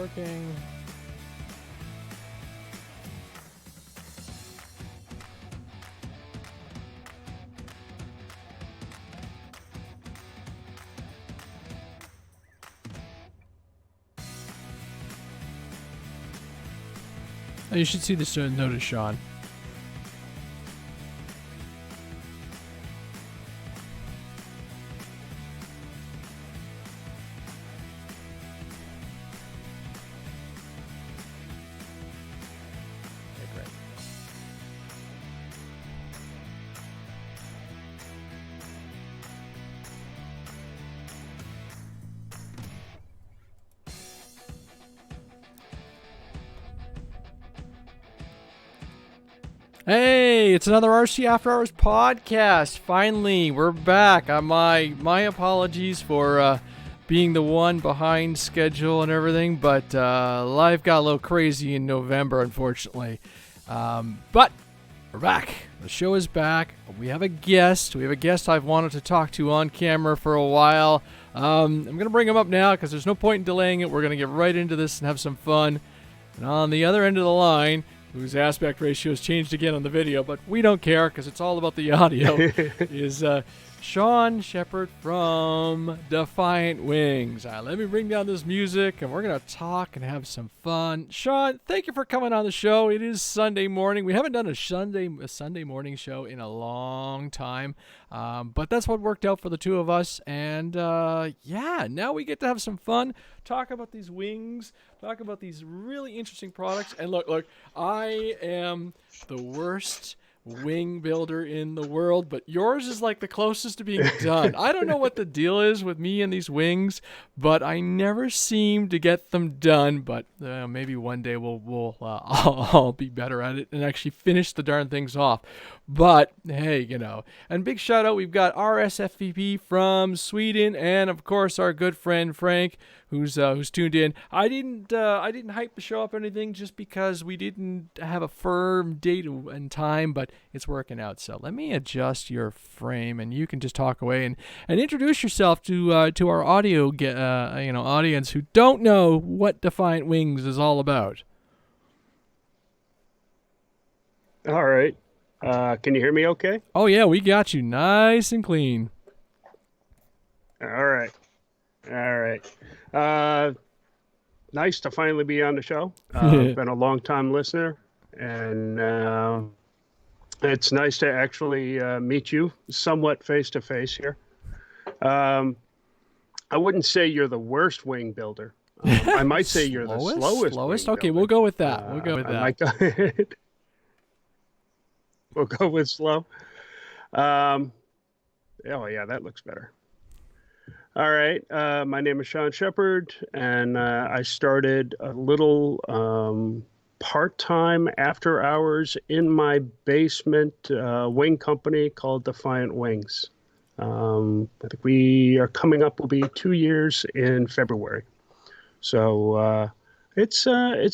working. Oh, you should see this notice, Sean. Hey, it's another RC After Hours podcast. Finally, we're back. My apologies for being the one behind schedule and everything, but life got a little crazy in November, unfortunately. But we're back. The show is back. We have a guest. I've wanted to talk to on camera for a while. I'm going to bring him up now because there's no point in delaying it. We're going to get right into this and have some fun. And on the other end of the line, whose aspect ratio has changed again on the video, but we don't care because it's all about the audio, is Shawn Shepard from Defiant Wings. Let me bring down this music, and we're going to talk and have some fun. Shawn, thank you for coming on the show. It is Sunday morning. We haven't done a Sunday morning show in a long time, but that's what worked out for the two of us, and now we get to have some fun, talk about these wings, talk about these really interesting products. And look, I am the worst wing builder in the world, but yours is like the closest to being done. I don't know what the deal is with me and these wings, but I never seem to get them done. But maybe one day I'll be better at it and actually finish the darn things off. But hey, and big shout out, we've got RSFVP from Sweden, and of course our good friend Frank, who's tuned in. I didn't hype the show up or anything just because we didn't have a firm date and time, but it's working out. So let me adjust your frame, and you can just talk away and introduce yourself to our audience who don't know what Defiant Wings is all about. All right. Can you hear me okay? Oh yeah, we got you nice and clean. All right. Nice to finally be on the show. I've been a long-time listener, and it's nice to actually meet you somewhat face-to-face here. I wouldn't say you're the worst wing builder. I might say you're the slowest. Okay, builder. We'll go with that. We'll go with slow. Oh, yeah, that looks better. All right. My name is Shawn Shepard, and I started a little part-time after hours in my basement wing company called Defiant Wings. I think we are coming up, will be 2 years in February. So it's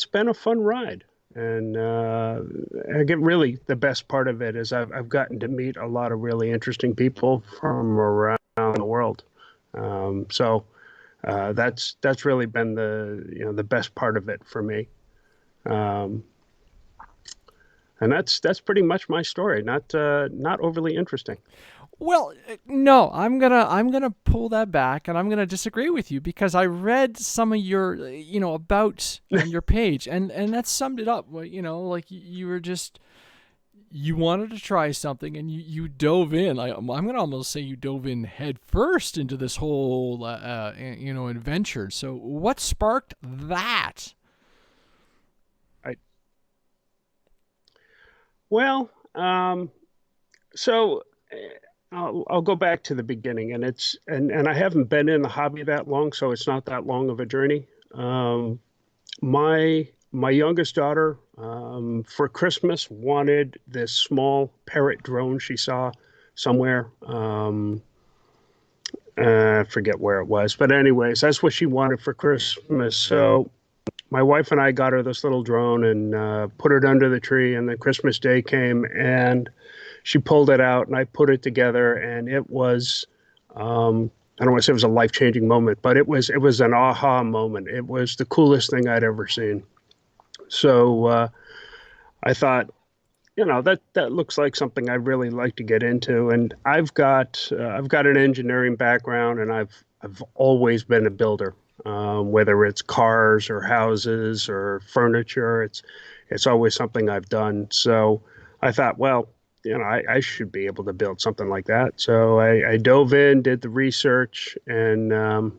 been a fun ride. And I get really the best part of it is I've gotten to meet a lot of really interesting people from around the world. So that's really been the best part of it for me. And that's pretty much my story. Not overly interesting. Well, no, I'm gonna pull that back, and I'm gonna disagree with you because I read some of your, about on your page, and that summed it up. Like you were just, you wanted to try something, and you dove in. I'm gonna almost say you dove in head first into this whole, adventure. So what sparked that? So. I'll go back to the beginning, and and I haven't been in the hobby that long, so it's not that long of a journey. My youngest daughter, for Christmas, wanted this small parrot drone she saw somewhere. I forget where it was, but anyways, that's what she wanted for Christmas. So my wife and I got her this little drone and put it under the tree, and then Christmas Day came, and she pulled it out, and I put it together, and it was I don't want to say it was a life-changing moment, but it was an aha moment. It was the coolest thing I'd ever seen. So I thought, that looks like something I'd really like to get into. And I've got an engineering background, and I've always been a builder, whether it's cars or houses or furniture. It's always something I've done. So I thought, well, I should be able to build something like that. So I dove in, did the research, and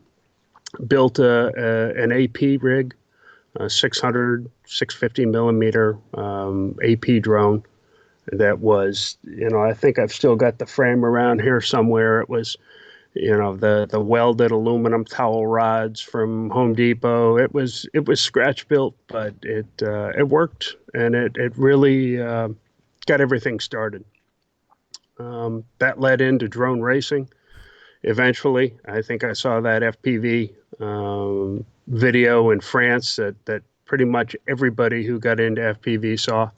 built an AP rig, a 650 millimeter AP drone. That was, I think I've still got the frame around here somewhere. It was, the welded aluminum towel rods from Home Depot. It was scratch built, but it worked, and it really got everything started. That led into drone racing. Eventually, I think I saw that FPV video in France that pretty much everybody who got into FPV saw.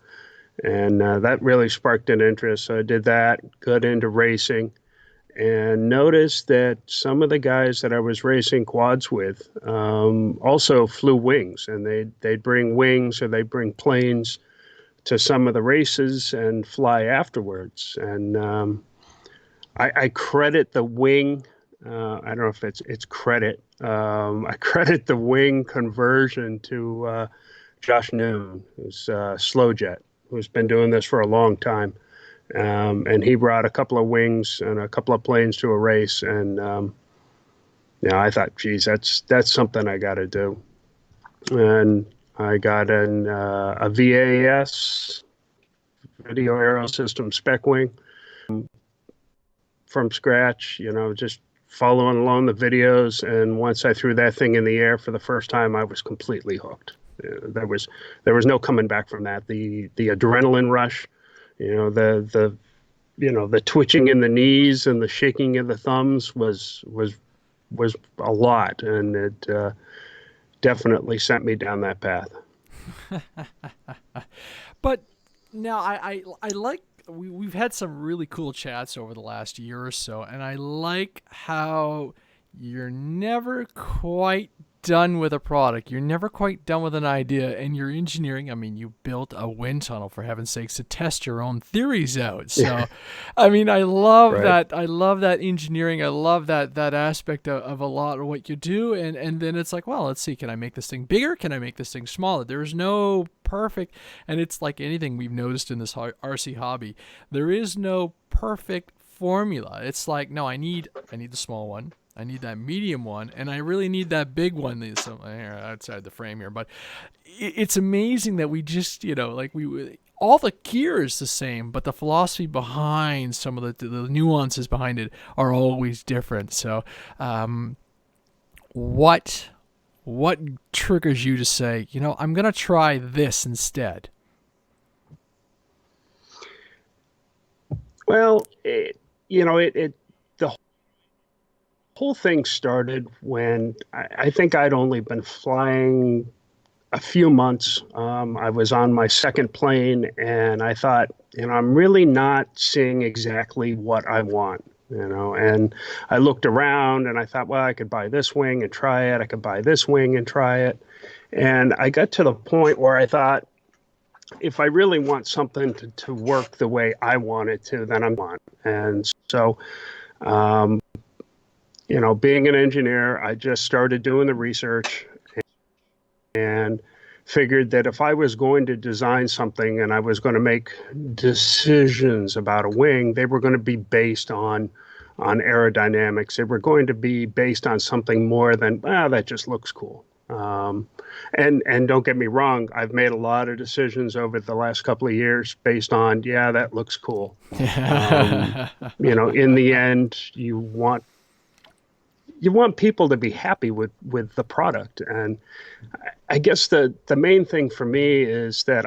And that really sparked an interest. So I did that, got into racing, and noticed that some of the guys that I was racing quads with also flew wings. And they'd bring wings, or they'd bring planes to some of the races and fly afterwards. And I credit the wing. I don't know if it's credit. I credit the wing conversion to Josh Noon, who's Slowjet, who's been doing this for a long time. And he brought a couple of wings and a couple of planes to a race. And, I thought, geez, that's something I got to do. And I got a VAS, Video Aero System spec wing, from scratch, just following along the videos. And once I threw that thing in the air for the first time, I was completely hooked. There was no coming back from that. The adrenaline rush, the twitching in the knees and the shaking of the thumbs was a lot, and it definitely sent me down that path. But now I like, we've had some really cool chats over the last year or so, and I like how you're never quite done with a product. You're never quite done with an idea, and your engineering, I mean, you built a wind tunnel, for heaven's sakes, to test your own theories out. So, I mean, I love that. I love that engineering. I love that aspect of a lot of what you do. And then it's like, well, let's see, can I make this thing bigger? Can I make this thing smaller? There's no perfect, and it's like anything we've noticed in this RC hobby. There is no perfect formula. It's like, no, I need the small one. I need that medium one, and I really need that big one outside the frame here. But it's amazing that we just, all the gear is the same, but the philosophy behind some of the nuances behind it are always different. So what triggers you to say, I'm going to try this instead? Well, the whole thing started when I think I'd only been flying a few months. I was on my second plane, and I thought, I'm really not seeing exactly what I want, and I looked around and I thought, well, I could buy this wing and try it. I could buy this wing and try it. And I got to the point where I thought, if I really want something to work the way I want it to, then I'm on. And so, being an engineer, I just started doing the research and figured that if I was going to design something and I was going to make decisions about a wing, they were going to be based on aerodynamics. They were going to be based on something more than, that just looks cool. And don't get me wrong, I've made a lot of decisions over the last couple of years based on, that looks cool. In the end, you want people to be happy with the product. And I guess the main thing for me is that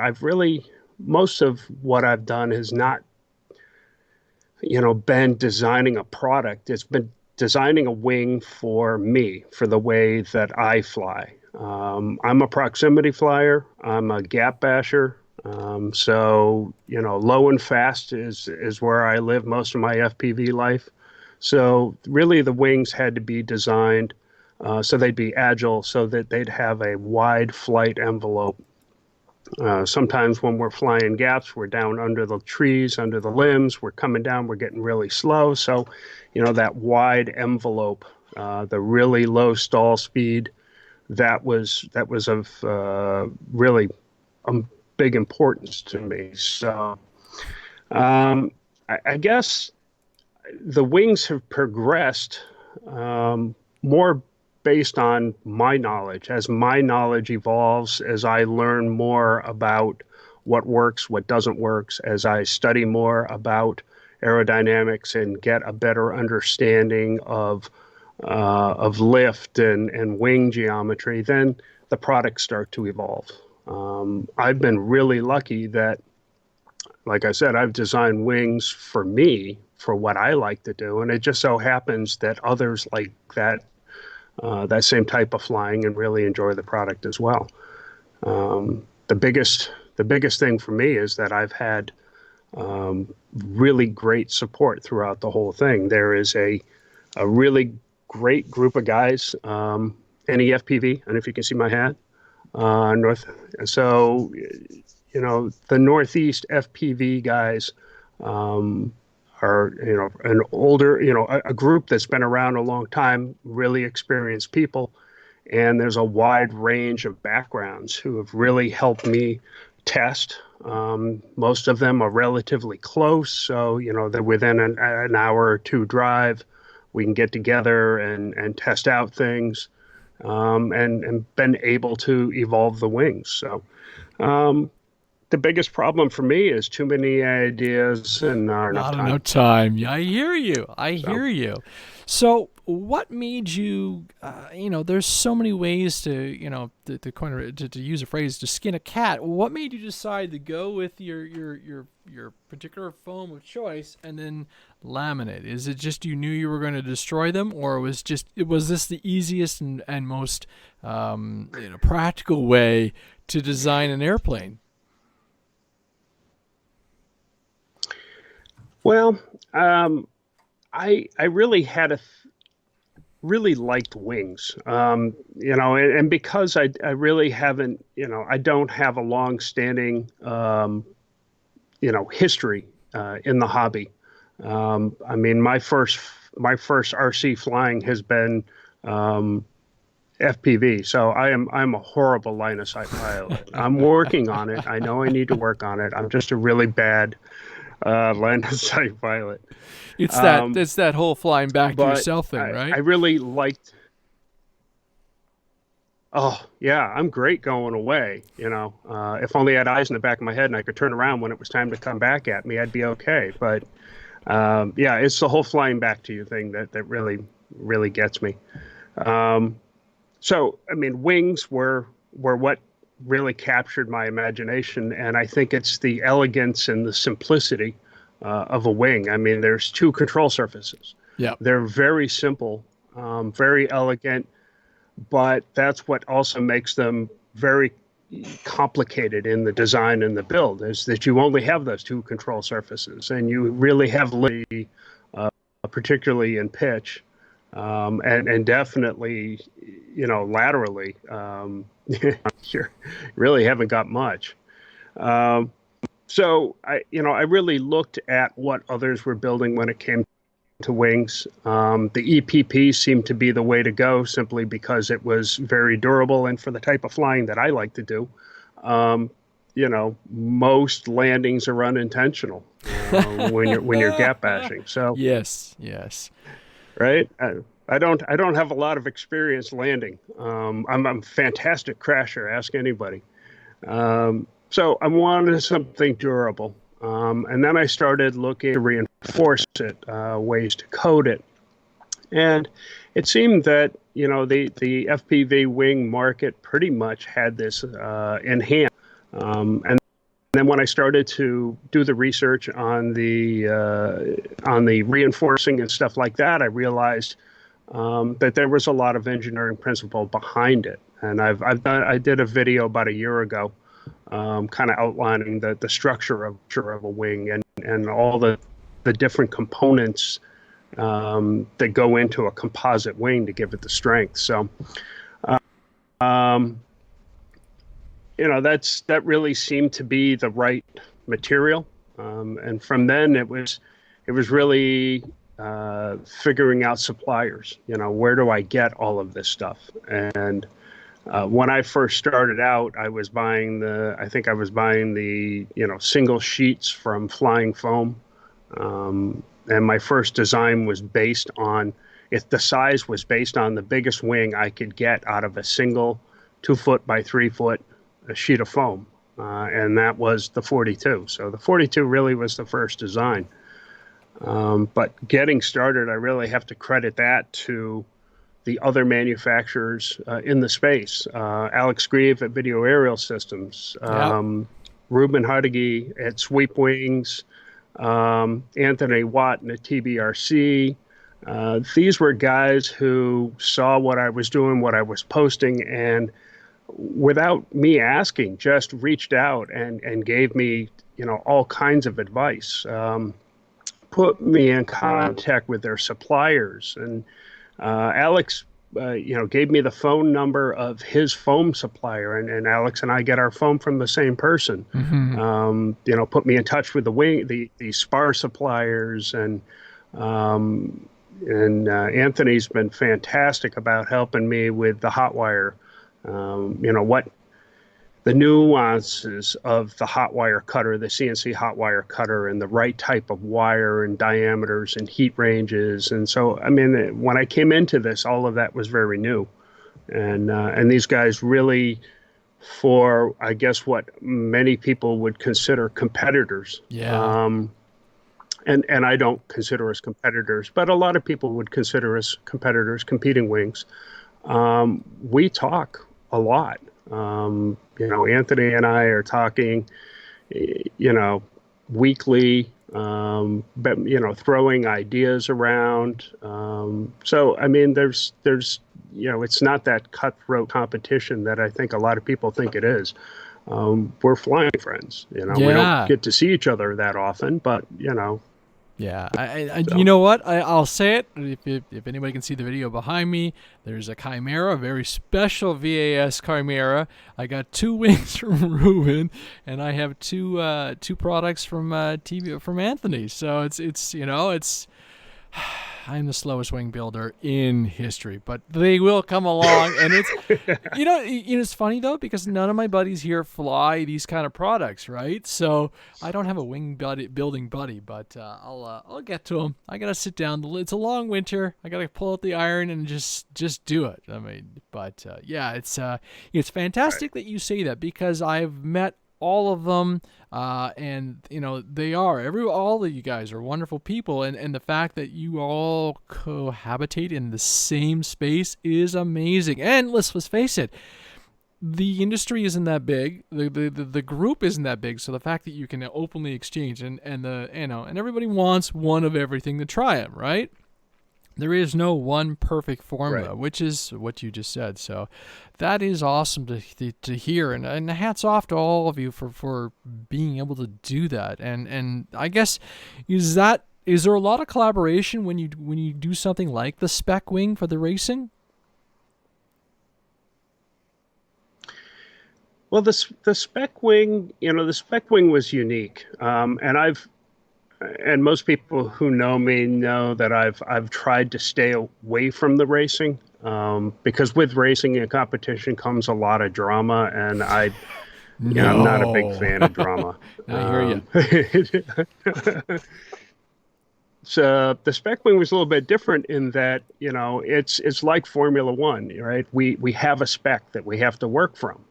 most of what I've done has not, been designing a product. It's been designing a wing for me, for the way that I fly. I'm a proximity flyer. I'm a gap basher. So, low and fast is where I live most of my FPV life. So really the wings had to be designed so they'd be agile, so that they'd have a wide flight envelope. Sometimes when we're flying gaps, we're down under the trees, under the limbs, we're coming down, we're getting really slow. So, that wide envelope, the really low stall speed, that was of really big importance to me. So I guess the wings have progressed more based on my knowledge. As my knowledge evolves, as I learn more about what works, what doesn't work, as I study more about aerodynamics and get a better understanding of lift and wing geometry, then the products start to evolve. I've been really lucky that, like I said, I've designed wings for me, for what I like to do, and it just so happens that others like that same type of flying and really enjoy the product as well. The biggest thing for me is that I've had really great support throughout the whole thing. There is a really great group of guys, NEFPV, I don't know if you can see my hat, so the Northeast FPV guys are, an older, a group that's been around a long time, really experienced people. And there's a wide range of backgrounds who have really helped me test. Most of them are relatively close. So, they're within an hour or two drive. We can get together and test out things and been able to evolve the wings. So, the biggest problem for me is too many ideas and not enough time. I hear you. Hear you. So what made you, there's so many ways to, to use a phrase, to skin a cat. What made you decide to go with your particular foam of choice and then laminate? Is it just you knew you were going to destroy them, or was this the easiest and most practical way to design an airplane? Well, I really really liked wings, and because I really haven't, I don't have a long-standing, history in the hobby. I mean, my first RC flying has been FPV, so I'm a horrible line of sight pilot. I'm working on it. I know I need to work on it. I'm just a really bad line of sight pilot. It's that whole flying back to yourself thing, right? I really liked. Oh yeah, I'm great going away. If only I had eyes in the back of my head and I could turn around when it was time to come back at me, I'd be okay. But yeah, it's the whole flying back to you thing that really gets me. So I mean, wings were what really captured my imagination, and I think it's the elegance and the simplicity of a wing. I mean, there's two control surfaces. Yeah, they're very simple, very elegant, but that's what also makes them very complicated in the design and the build, is that you only have those two control surfaces, and you really have particularly in pitch, and definitely, laterally, you really haven't got much. So I really looked at what others were building when it came to wings. The EPP seemed to be the way to go, simply because it was very durable, and for the type of flying that I like to do, most landings are unintentional when you're gap bashing. So yes, right. I don't have a lot of experience landing. I'm a fantastic crasher. Ask anybody. So I wanted something durable. And then I started looking to reinforce it, ways to coat it. And it seemed that, the FPV wing market pretty much had this in hand. And then when I started to do the research on the reinforcing and stuff like that, I realized that there was a lot of engineering principle behind it. And I did a video about a year ago, kind of outlining the structure of a wing and all the different components that go into a composite wing to give it the strength. So, um, that really seemed to be the right material. And from then it was really figuring out suppliers. Where do I get all of this stuff? And when I first started out, I was buying the single sheets from Flying Foam. And my first design was based on, if the size was based on the biggest wing I could get out of a single 2-foot by 3-foot sheet of foam. And that was the 42. So the 42 really was the first design. But getting started, I really have to credit that to the other manufacturers in the space. Alex Grieve at Video Aerial Systems, Ruben Hudigi at Sweep Wings, Anthony Watt at TBRC. These were guys who saw what I was doing, what I was posting, and without me asking, just reached out and gave me, all kinds of advice. Put me in contact with their suppliers. And Alex, gave me the phone number of his foam supplier, and Alex and I get our foam from the same person. Mm-hmm. Put me in touch with the spar suppliers, and Anthony's been fantastic about helping me with the hot wire. What the nuances of the hot wire cutter, the CNC hot wire cutter, and the right type of wire and diameters and heat ranges. And so, when I came into this, all of that was very new. And these guys really, for, I guess, what many people would consider competitors. Yeah. And I don't consider us competitors, but a lot of people would consider us competitors, competing wings. We talk a lot. Anthony and I are talking, weekly, but, throwing ideas around. So, there's, it's not that cutthroat competition that I think a lot of people think it is. We're flying friends, we don't get to see each other that often, but, Yeah, so. You know what? I'll say it. If anybody can see the video behind me, there's a Chimera, a very special VAS Chimera. I got 2 wings from Ruben, and I have two products from Anthony. So it's I'm the slowest wing builder in history, but they will come along, and it's it's funny though, because none of my buddies here fly these kind of products, right? So I don't have a wing building buddy, but I'll get to them. I gotta sit down. It's a long winter. I gotta pull out the iron and just do it. It's fantastic that you say that, because I've met all of them, and all of you guys are wonderful people, and the fact that you all cohabitate in the same space is amazing. And let's face it, the industry isn't that big, the group isn't that big, so the fact that you can openly exchange and everybody wants one of everything to try it, right? There is no one perfect formula, right, which is what you just said. So that is awesome to hear. And hats off to all of you for being able to do that. And I guess, is there a lot of collaboration when you do something like the spec wing for the racing? Well, the spec wing, the spec wing was unique. And most people who know me know that I've tried to stay away from the racing, because with racing and competition comes a lot of drama, and I'm not a big fan of drama. I hear you. So the spec wing was a little bit different in that, it's like Formula One, right? We have a spec that we have to work from.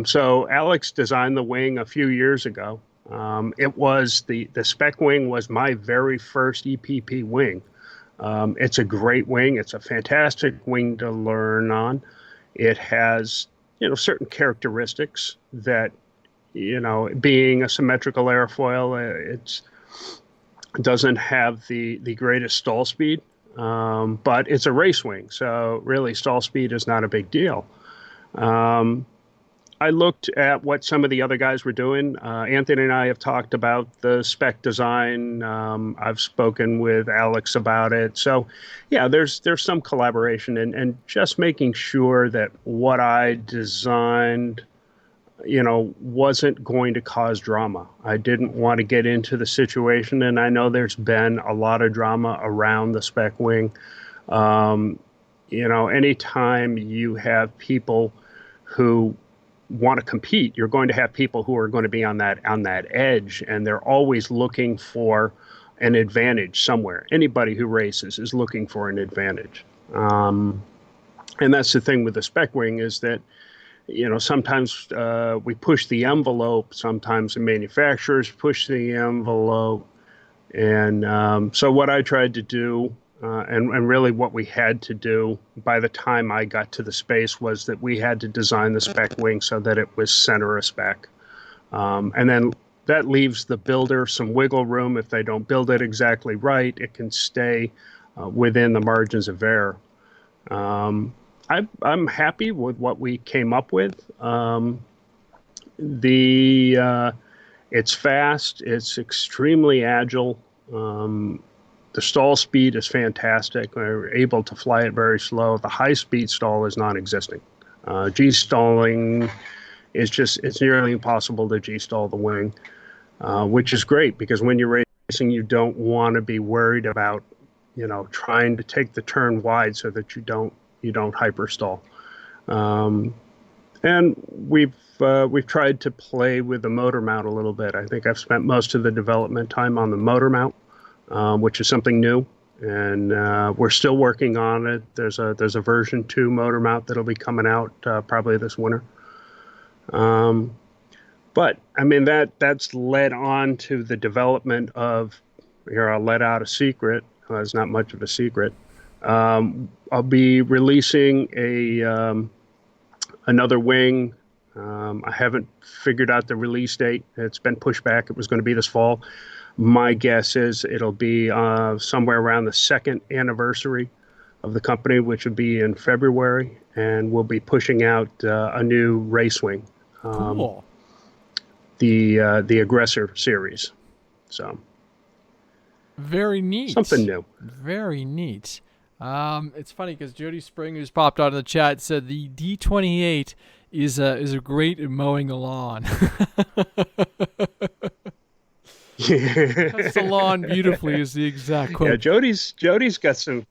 So Alex designed the wing a few years ago. It was the spec wing was my very first EPP wing. It's a great wing. It's a fantastic wing to learn on. It has, certain characteristics that, being a symmetrical airfoil, it doesn't have the greatest stall speed, but it's a race wing. So really stall speed is not a big deal. I looked at what some of the other guys were doing. Anthony and I have talked about the spec design. I've spoken with Alex about it. So, yeah, there's some collaboration and just making sure that what I designed, wasn't going to cause drama. I didn't want to get into the situation, and I know there's been a lot of drama around the spec wing. Anytime you have people who want to compete, you're going to have people who are going to be on that edge, and they're always looking for an advantage somewhere. Anybody who races is looking for an advantage. And that's the thing with the spec wing is that, sometimes we push the envelope, sometimes the manufacturers push the envelope. And so what I tried to do, and really what we had to do by the time I got to the space, was that we had to design the spec wing so that it was center of spec. And then that leaves the builder some wiggle room. If they don't build it exactly right, it can stay within the margins of error. I'm happy with what we came up with. It's fast. It's extremely agile. The stall speed is fantastic. We're able to fly it very slow. The high-speed stall is non-existent. G-stalling it's nearly impossible to G-stall the wing, which is great because when you're racing, you don't want to be worried about, trying to take the turn wide so that you don't hyperstall. And we've tried to play with the motor mount a little bit. I think I've spent most of the development time on the motor mount, which is something new, and we're still working on it. There's a version 2 motor mount that'll be coming out probably this winter. But I mean that's led on to the development of, here I'll let out a secret. It's not much of a secret. I'll be releasing another wing. I haven't figured out the release date. It's been pushed back. It was going to be this fall. My guess is it'll be somewhere around the second anniversary of the company, which would be in February, and we'll be pushing out a new race wing. Cool. The Aggressor series. So very neat. Something new. Very neat. It's funny because Jody Spring, who's popped out in the chat, said the D28 is a great at mowing a lawn. Cuts the lawn beautifully is the exact quote. Yeah, Jody's got some.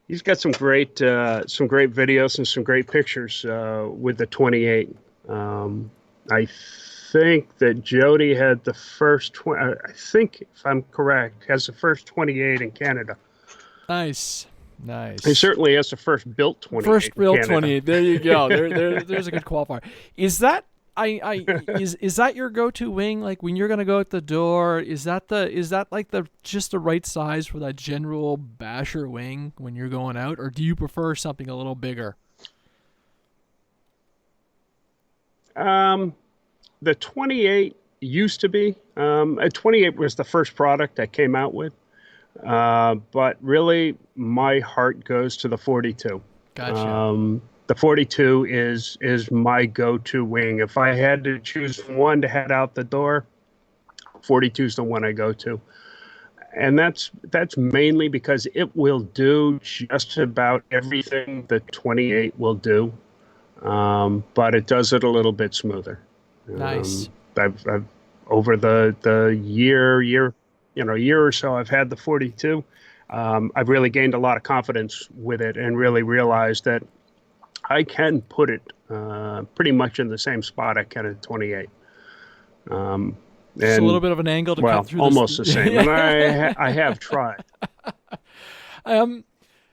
He's got some great videos and some great pictures with the 28. I think that Jody had the first I think, if I'm correct, has the first 28 in Canada. Nice. He certainly has the first built 28. First built in 28. There you go. There's a good qualifier. Is that is that your go-to wing? Like when you're gonna go at the door, is that like just the right size for that general basher wing when you're going out, or do you prefer something a little bigger? The 28 used to be. A 28 was the first product I came out with. But really, my heart goes to the 42. Gotcha. The 42 is my go-to wing. If I had to choose one to head out the door, 42 is the one I go to. And that's mainly because it will do just about everything the 28 will do, but it does it a little bit smoother. Nice. I've over the year or so I've had the 42. I've really gained a lot of confidence with it and really realized that I can put it pretty much in the same spot I can at 28. Just a little bit of an angle to cut through. Almost the same. And I have tried.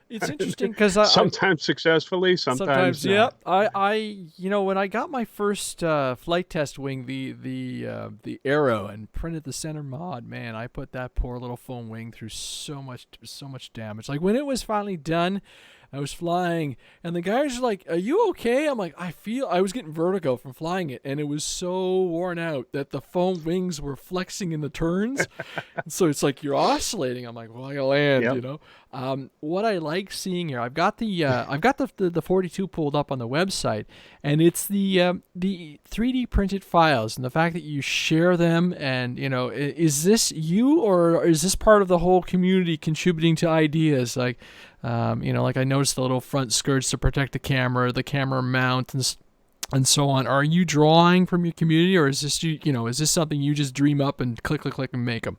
It's interesting because sometimes successfully, sometimes not. Yeah. I when I got my first flight test wing, the Arrow, and printed the center mod, man, I put that poor little foam wing through so much damage. Like when it was finally done, I was flying, and the guys are like, "Are you okay?" I'm like, I was getting vertigo from flying it, and it was so worn out that the foam wings were flexing in the turns. So it's like you're oscillating. I'm like, well, I gotta land, Yep. you know. What I like seeing here, I've got the 42 pulled up on the website, and it's the 3D printed files and the fact that you share them. And is this you, or is this part of the whole community contributing to ideas? Like, like I noticed the little front skirts to protect the camera mount, and so on. Are you drawing from your community, or is this something you just dream up and click and make them?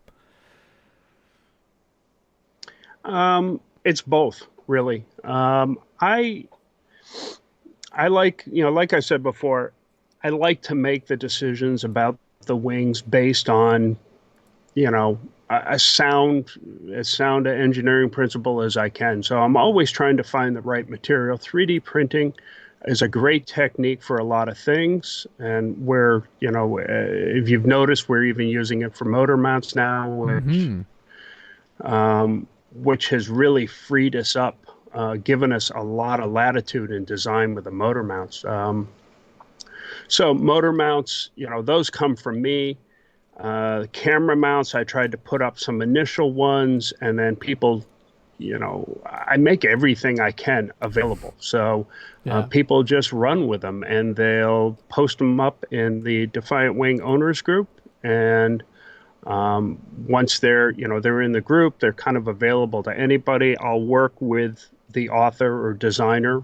It's both, really. I like, like I said before, I like to make the decisions about the wings based on, a sound engineering principle as I can. So I'm always trying to find the right material. 3D printing is a great technique for a lot of things, and if you've noticed, we're even using it for motor mounts now, which has really freed us up, given us a lot of latitude in design with the motor mounts. So motor mounts, those come from me. Camera mounts, I tried to put up some initial ones, and then people, I make everything I can available. So people just run with them, and they'll post them up in the Defiant Wing owners group. And once they're in the group, they're kind of available to anybody. I'll work with the author or designer,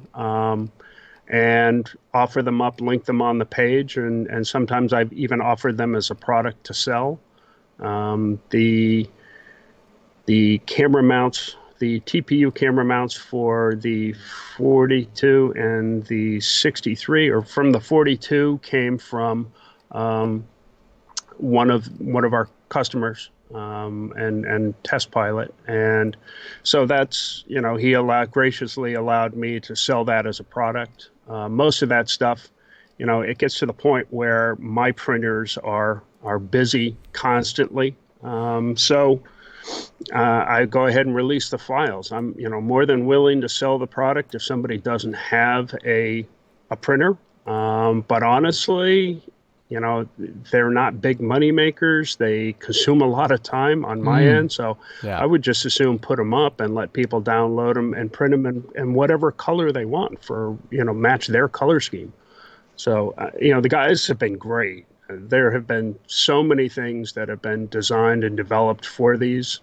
and offer them up, link them on the page, and sometimes I've even offered them as a product to sell. The camera mounts, the TPU camera mounts for the 42 and the 63, or from the 42, came from one of our customers, and test pilot. And so that's, he graciously allowed me to sell that as a product. Most of that stuff, it gets to the point where my printers are busy constantly. So I go ahead and release the files. I'm, more than willing to sell the product if somebody doesn't have a printer. But honestly, they're not big money makers. They consume a lot of time on my end. So I would just assume put them up and let people download them and print them in whatever color they want for, match their color scheme. So, the guys have been great. There have been so many things that have been designed and developed for these.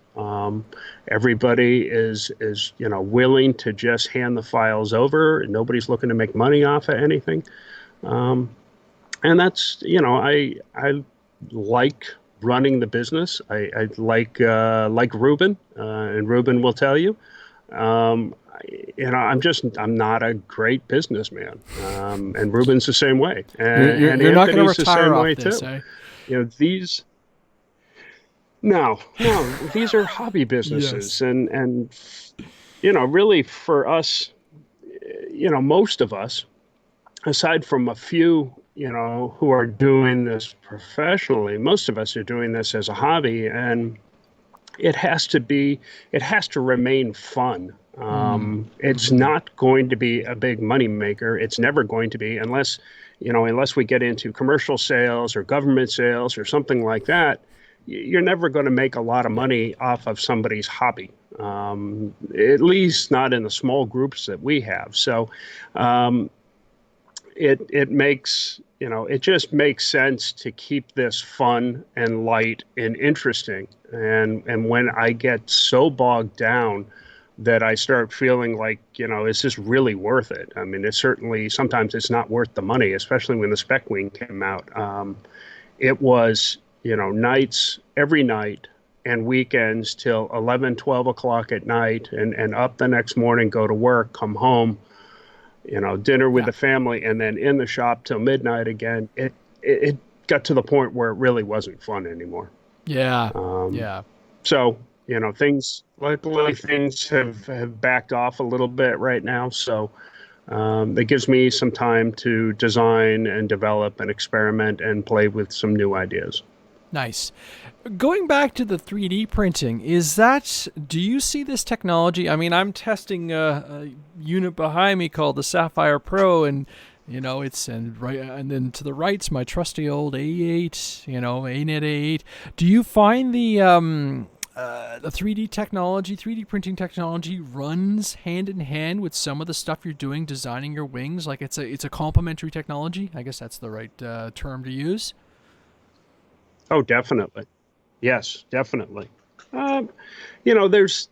Everybody is willing to just hand the files over, and nobody's looking to make money off of anything. And that's, I like running the business. I like Ruben, and Ruben will tell you, I'm not a great businessman. And Ruben's the same way. And you're not going to Anthony's retire the same off way this, too. Eh? No, these are hobby businesses. Yes. And, really for us, most of us, aside from a few, who are doing this professionally, most of us are doing this as a hobby, and it has to remain fun. It's not going to be a big money maker. It's never going to be, unless we get into commercial sales or government sales or something like that. You're never going to make a lot of money off of somebody's hobby, at least not in the small groups that we have. So it makes, it just makes sense to keep this fun and light and interesting. And when I get so bogged down that I start feeling like, is this really worth it? I mean, sometimes it's not worth the money, especially when the spec wing came out. It was, nights, every night, and weekends till 11, 12 o'clock at night, and up the next morning, go to work, come home, dinner with the family, and then in the shop till midnight again. It got to the point where it really wasn't fun anymore. Yeah. So, luckily things have backed off a little bit right now. So that gives me some time to design and develop and experiment and play with some new ideas. Nice. Going back to the 3D printing, do you see this technology? I mean, I'm testing a unit behind me called the Sapphire Pro, and and then to the right's my trusty old A8, ANET A8. Do you find the 3D technology, 3D printing technology runs hand in hand with some of the stuff you're doing, designing your wings? Like it's a complementary technology? I guess that's the right term to use. Oh, definitely. Yes, definitely. Um, there's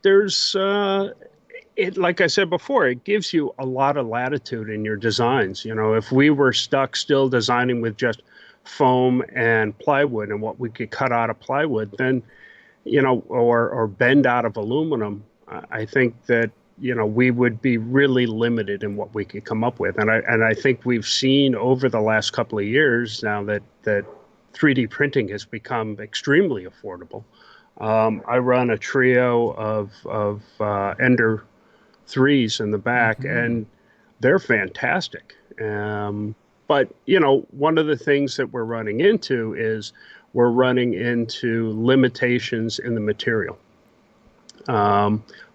it, like I said before, it gives you a lot of latitude in your designs. If we were stuck still designing with just foam and plywood and what we could cut out of plywood, then, or bend out of aluminum, I think that, we would be really limited in what we could come up with. And I think we've seen over the last couple of years now that 3D printing has become extremely affordable. I run a trio of Ender 3s in the back, Mm-hmm. and they're fantastic. But, one of the things that we're running into is we're running into limitations in the material.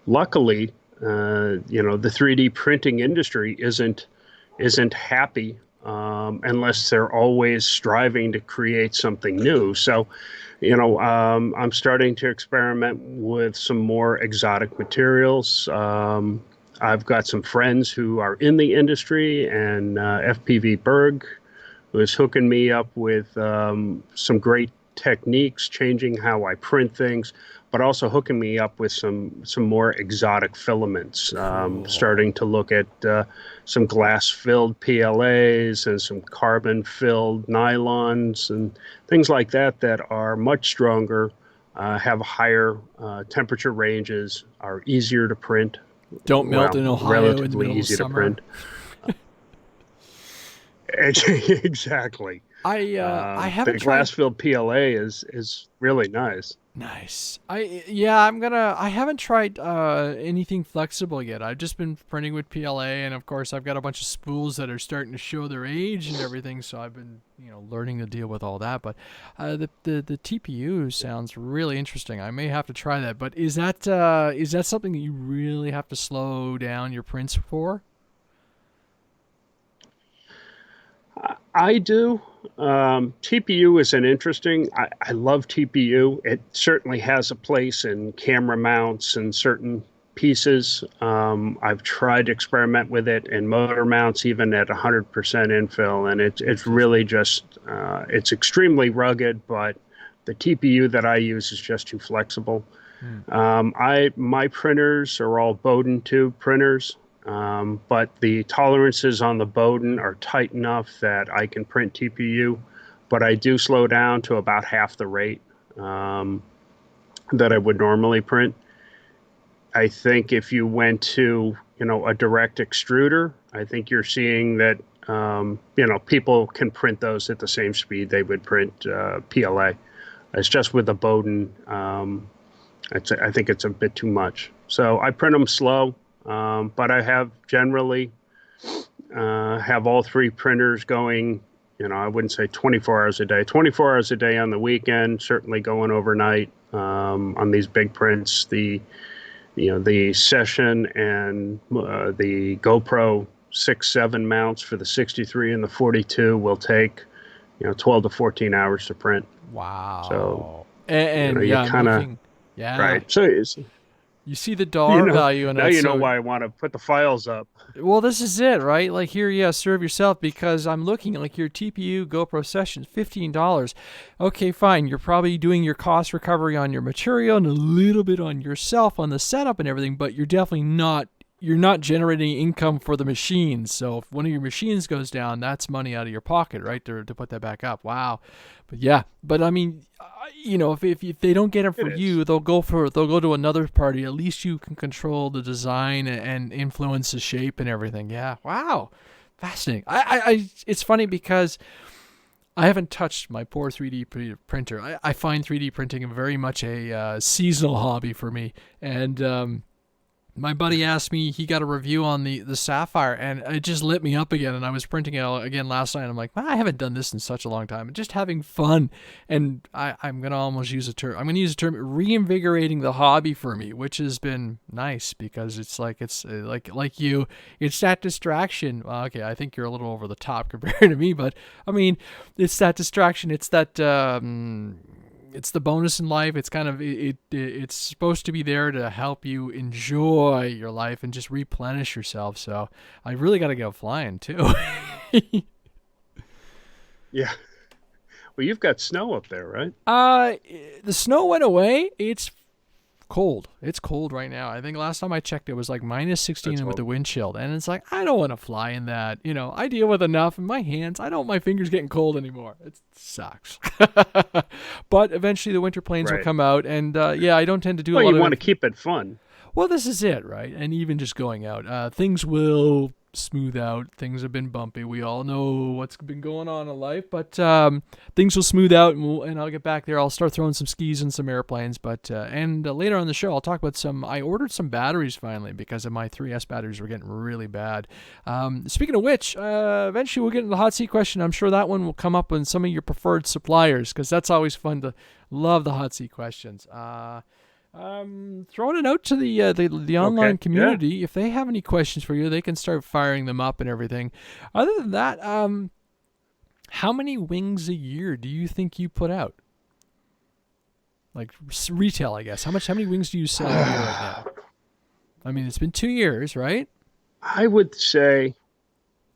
Luckily, the 3D printing industry isn't happy unless they're always striving to create something new. So, I'm starting to experiment with some more exotic materials. I've got some friends who are in the industry, and FPV Berg, who is hooking me up with some great techniques, changing how I print things, but also hooking me up with some more exotic filaments. Cool. Starting to look at some glass-filled PLAs and some carbon-filled nylons and things like that are much stronger, have higher temperature ranges, are easier to print. Don't melt Well, in Ohio in the relatively middle of easy to summer. print. Exactly. I haven't The tried. glass-filled PLA is really nice. Nice. I haven't tried anything flexible yet. I've just been printing with PLA, and of course I've got a bunch of spools that are starting to show their age and everything. So I've been learning to deal with all that. But the TPU sounds really interesting. I may have to try that. But is that something that you really have to slow down your prints for? I do. TPU is an interesting. I love TPU. It certainly has a place in camera mounts and certain pieces. I've tried to experiment with it in motor mounts, even at 100% infill, and it's really just it's extremely rugged. But the TPU that I use is just too flexible. Hmm. My printers are all Bowden tube printers, but the tolerances on the Bowden are tight enough that I can print TPU, but I do slow down to about half the rate um, that I would normally print. I think if you went to a direct extruder, I think you're seeing that people can print those at the same speed they would print PLA. It's just with the Bowden. I think it's a bit too much. So I print them slow, but I have generally have all three printers going. I wouldn't say 24 hours a day. 24 hours a day on the weekend. Certainly going overnight on these big prints. The session and the GoPro 6-7 mounts for the 63 and the 42 will take 12 to 14 hours to print. So Wow. And you yeah, I'm kind of looking. Yeah. right. So it's, You see the you dollar know value in now it. you know So, why I want to put the files up. well, this is it, right? Like here, yeah, serve yourself because I'm looking like your TPU GoPro session, $15. Okay, fine. You're probably doing your cost recovery on your material and a little bit on yourself on the setup and everything, but you're not generating income for the machines. So if one of your machines goes down, that's money out of your pocket, right? To put that back up. Wow. But yeah, but I mean, if they don't get it It for is. you, they'll go to another party. At least you can control the design and influence the shape and everything. Yeah. Wow. Fascinating. It's funny because I haven't touched my poor 3D printer. I find 3D printing very much a seasonal hobby for me, and My buddy asked me, he got a review on the Sapphire, and it just lit me up again. And I was printing it again last night. I'm like, man, I haven't done this in such a long time. Just having fun, and I'm gonna almost use a term. I'm gonna use a term, reinvigorating the hobby for me, which has been nice because it's like you, it's that distraction. Well, okay, I think you're a little over the top compared to me, but I mean, it's that distraction. It's that. It's the bonus in life. It's kind of it's supposed to be there to help you enjoy your life and just replenish yourself. So I really got to go flying too. Yeah. Well, you've got snow up there, right? The snow went away. It's cold. It's cold right now. I think last time I checked, it was like minus 16 with the wind chill. And it's like, I don't want to fly in that. You know, I deal with enough in my hands. My fingers getting cold anymore. It sucks. But eventually the winter planes will come out. And yeah, I don't tend to do a lot of... Well, you want to keep it fun. Well, this is it, right? And even just going out, things will smooth out. Things have been bumpy. We all know what's been going on in life, but things will smooth out, and I'll get back there. I'll start throwing some skis and some airplanes, but and later on the show, I'll talk about I ordered some batteries finally because of my 3S batteries were getting really bad. Speaking of which, eventually we'll get into the hot seat question. I'm sure that one will come up on some of your preferred suppliers because that's always fun to love the hot seat questions. Throwing it out to the online community. Yeah. If they have any questions for you, they can start firing them up and everything. Other than that, how many wings a year do you think you put out? Like retail, I guess. How many wings do you sell a year right now? I mean, it's been 2 years, right? I would say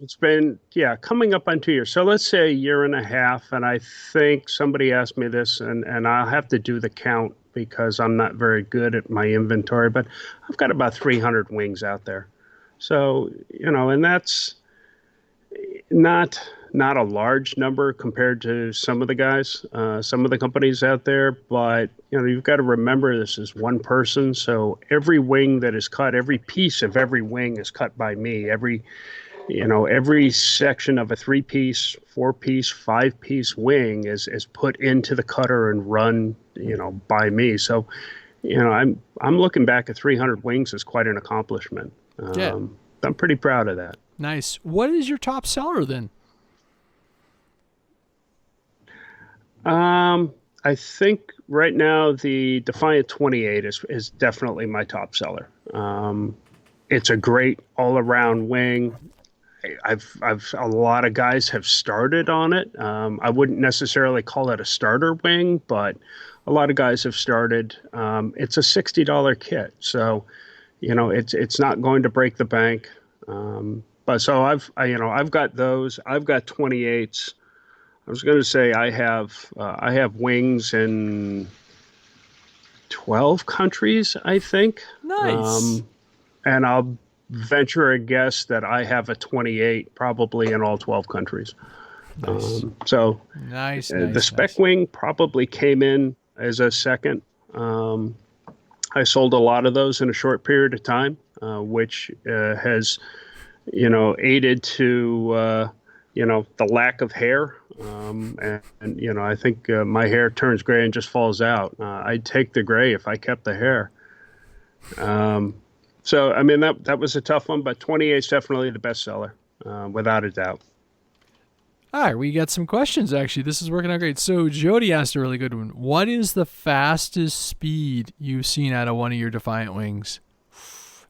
it's been, coming up on 2 years. So let's say a year and a half. And I think somebody asked me this, and I'll have to do the count because I'm not very good at my inventory, but I've got about 300 wings out there. So, and that's not a large number compared to some of the guys, some of the companies out there, but, you've got to remember this is one person. So every wing that is cut, every piece of every wing is cut by me. Every section of a 3-piece, 4-piece, 5-piece wing is put into the cutter and run, by me. So, I'm looking back at 300 wings as quite an accomplishment. I'm pretty proud of that. Nice. What is your top seller then? I think right now the Defiant 28 is definitely my top seller. It's a great all-around wing. A lot of guys have started on it. I wouldn't necessarily call it a starter wing, but a lot of guys have started. It's a $60 kit, so it's not going to break the bank. But so I've got those. I've got 28s. I was going to say I have wings in 12 countries, I think. Nice. And I'll venture a guess that I have a 28 probably in all 12 countries. Nice. Nice. The spec wing probably came in as a second. I sold a lot of those in a short period of time, which has, aided to, the lack of hair. And I think my hair turns gray and just falls out. I'd take the gray if I kept the hair. So, I mean, that was a tough one, but 28 is definitely the best seller, without a doubt. All right, we got some questions, actually. This is working out great. So, Jody asked a really good one. What is the fastest speed you've seen out of one of your Defiant wings?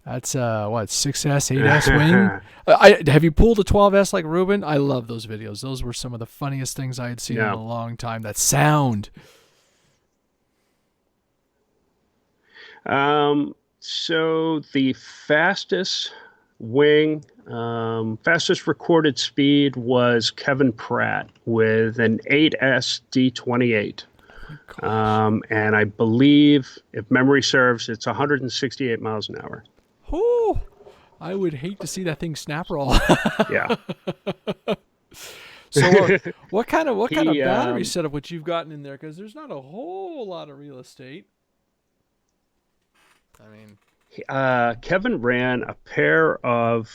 That's, 6S, 8S wing? Have you pulled a 12S like Ruben? I love those videos. Those were some of the funniest things I had seen in a long time. That sound. So the fastest wing, fastest recorded speed was Kevin Pratt with an 8S D28. And I believe, if memory serves, it's 168 miles an hour. Oh, I would hate to see that thing snap roll. Yeah. So what kind of battery setup would you've gotten in there? Because there's not a whole lot of real estate. I mean, Kevin ran a pair of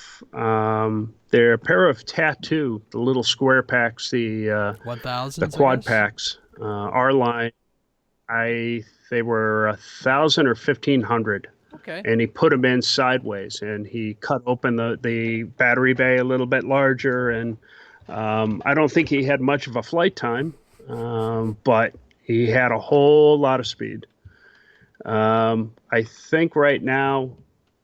Tattoo, the little square packs, the 1000s, the quad packs. Our line, they were 1,000 or 1,500. Okay. and he put them in sideways, and he cut open the battery bay a little bit larger, and I don't think he had much of a flight time, but he had a whole lot of speed. I think right now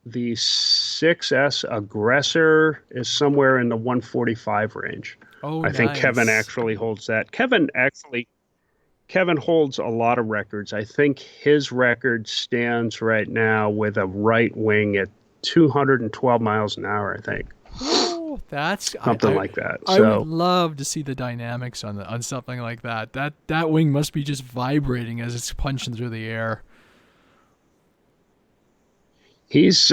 the 6S Aggressor is somewhere in the 145 range. Oh, I think Kevin nice. actually holds that. Kevin holds a lot of records. I think his record stands right now with a right wing at 212 miles an hour, I think. Oh, that's Something like that. I would So love to see the dynamics on something like that. That wing must be just vibrating as it's punching through the air. he's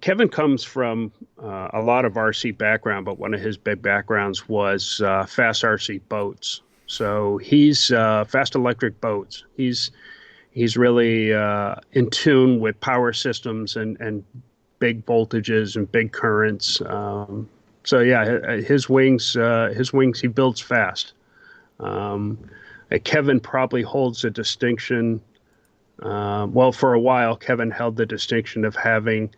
Kevin comes from a lot of RC background, but one of his big backgrounds was fast RC boats. So he's fast electric boats. He's really in tune with power systems and big voltages and big currents. So yeah, his wings he builds fast. Kevin probably holds a distinction. Well, for a while, Kevin held the distinction of having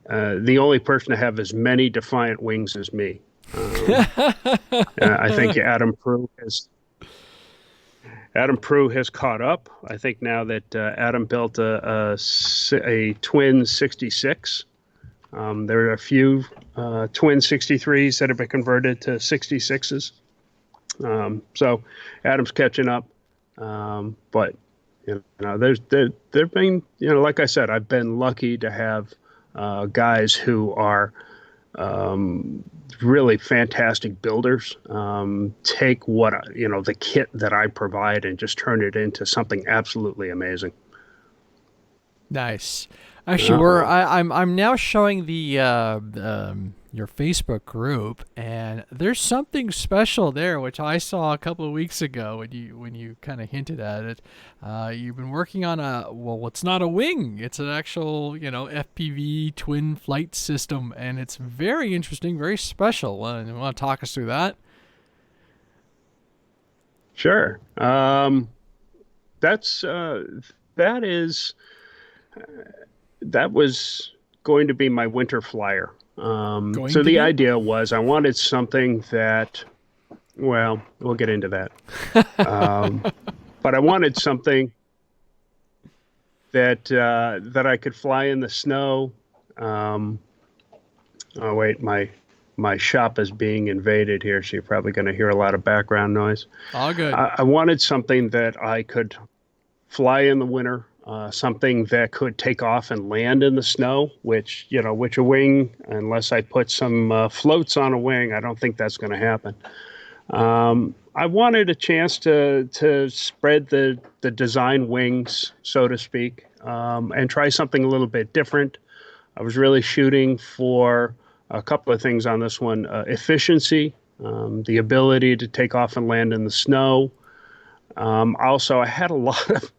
the only person to have as many Defiant wings as me. I think Adam Prue has caught up. I think now that Adam built a twin 66. There are a few twin 63s that have been converted to 66s. So Adam's catching up. But there've been, like I said, I've been lucky to have guys who are really fantastic builders, take what the kit that I provide and just turn it into something absolutely amazing. Nice. Actually, I'm now showing the your Facebook group, and there's something special there, which I saw a couple of weeks ago when you kind of hinted at it. You've been working on it's not a wing; it's an actual FPV twin flight system, and it's very interesting, very special. You want to talk us through that? Sure. That was going to be my winter flyer. So the idea was I wanted something that, well, we'll get into that. But I wanted something that I could fly in the snow. Oh wait, my shop is being invaded here, so you're probably going to hear a lot of background noise. All good. I wanted something that I could fly in the winter. Something that could take off and land in the snow, which a wing, unless I put some floats on a wing, I don't think that's going to happen. I wanted a chance to spread the design wings, so to speak, and try something a little bit different. I was really shooting for a couple of things on this one: efficiency, the ability to take off and land in the snow. Also, I had a lot of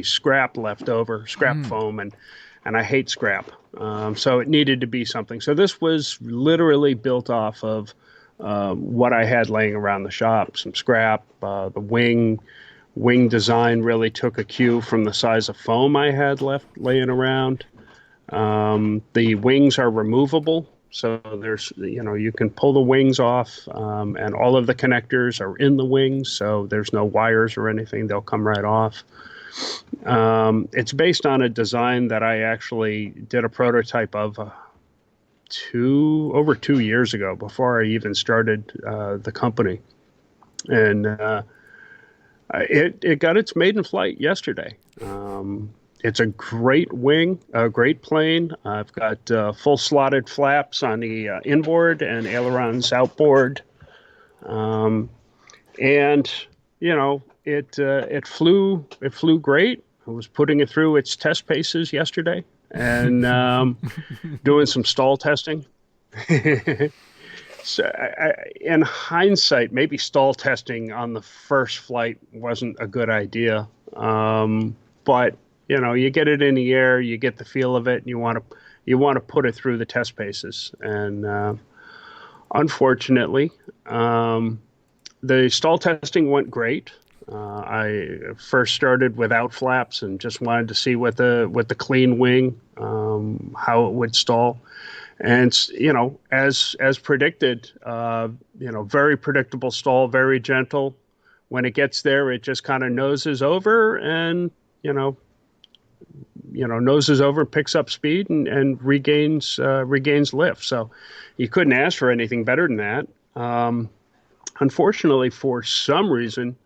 scrap left over, scrap foam, and I hate scrap. So it needed to be something. So this was literally built off of what I had laying around the shop, some scrap. The wing design really took a cue from the size of foam I had left laying around. The wings are removable. So there's, you can pull the wings off, and all of the connectors are in the wings. So there's no wires or anything. They'll come right off. It's based on a design that I actually did a prototype of over 2 years ago, before I even started the company. And it got its maiden flight yesterday. It's a great wing, a great plane. I've got full slotted flaps on the inboard and ailerons outboard. And it flew great. I was putting it through its test paces yesterday and doing some stall testing. So in hindsight, maybe stall testing on the first flight wasn't a good idea. But you get it in the air, you get the feel of it, and you want to put it through the test paces. And unfortunately, the stall testing went great. I first started without flaps and just wanted to see what the clean wing, how it would stall. And as predicted, very predictable stall, very gentle. When it gets there, it just kind of noses over and noses over, picks up speed, and regains lift. So you couldn't ask for anything better than that. Unfortunately, for some reason,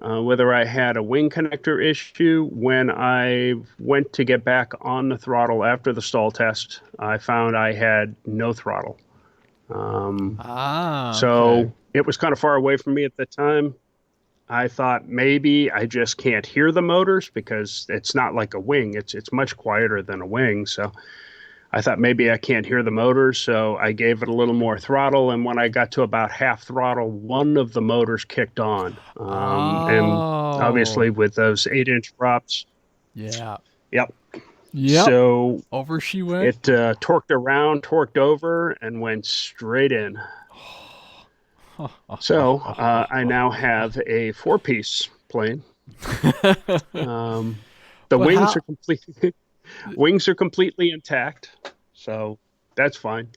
whether I had a wing connector issue, when I went to get back on the throttle after the stall test, I found I had no throttle. So it was kind of far away from me at the time. I thought maybe I just can't hear the motors because it's not like a wing. It's much quieter than a wing. So I thought maybe I can't hear the motors. So I gave it a little more throttle. And when I got to about half throttle, one of the motors kicked on. And obviously with those 8-inch props. Yeah. Yep. Yep. So over she went. It torqued around, torqued over, and went straight in. So I now have a 4-piece plane. The wings are completely intact, so that's fine.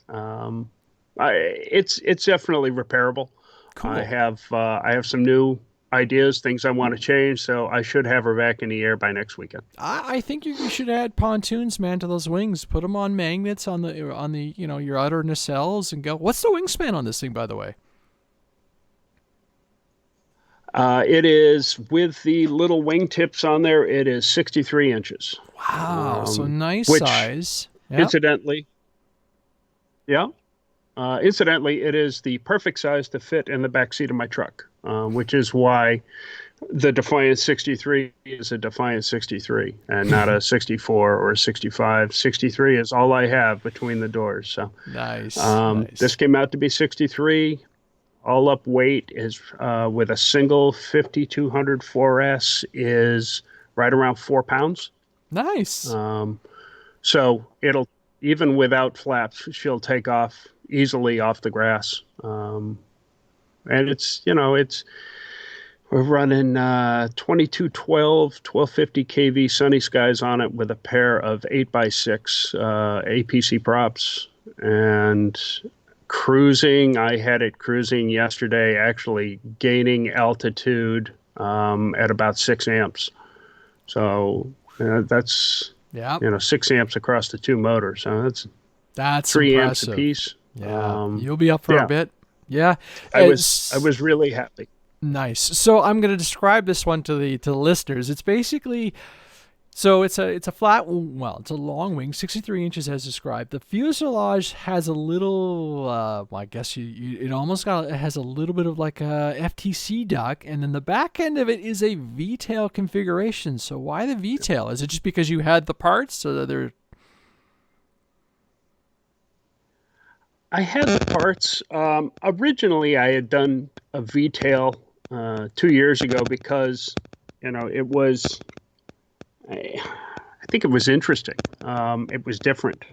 It's definitely repairable. Cool. I have some new ideas, things I want to change, so I should have her back in the air by next weekend. I think you should add pontoons, man, to those wings. Put them on magnets on the your outer nacelles and go. What's the wingspan on this thing, by the way? It is, with the little wingtips on there, it is 63 inches. Wow, so nice size. Yep. Incidentally, it is the perfect size to fit in the back seat of my truck, which is why the Defiant 63 is a Defiant 63 and not a 64 or a 65. 63 is all I have between the doors. So nice. This came out to be 63. All up weight is with a single 5200 4S is right around 4 pounds. Nice. So it'll, even without flaps, she'll take off easily off the grass. And we're running 2212 1250 kV Sunny Skies on it with a pair of 8x6 APC props, and cruising. I had it cruising yesterday, actually gaining altitude at about 6 amps. So that's 6 amps across the two motors. So that's 3 impressive. Amps apiece. Yeah, you'll be up for a bit. Yeah, I was really happy. Nice. So I'm going to describe this one to the listeners. It's basically. So it's a flat, well, it's a long wing, 63 inches as described. The fuselage has a little, I guess it almost has a little bit of like a FTC duck, and then the back end of it is a V-tail configuration. So why the V-tail? Is it just because you had the parts? So they're... I had the parts. Originally, I had done a V-tail 2 years ago because, it was... I think it was interesting. It was different.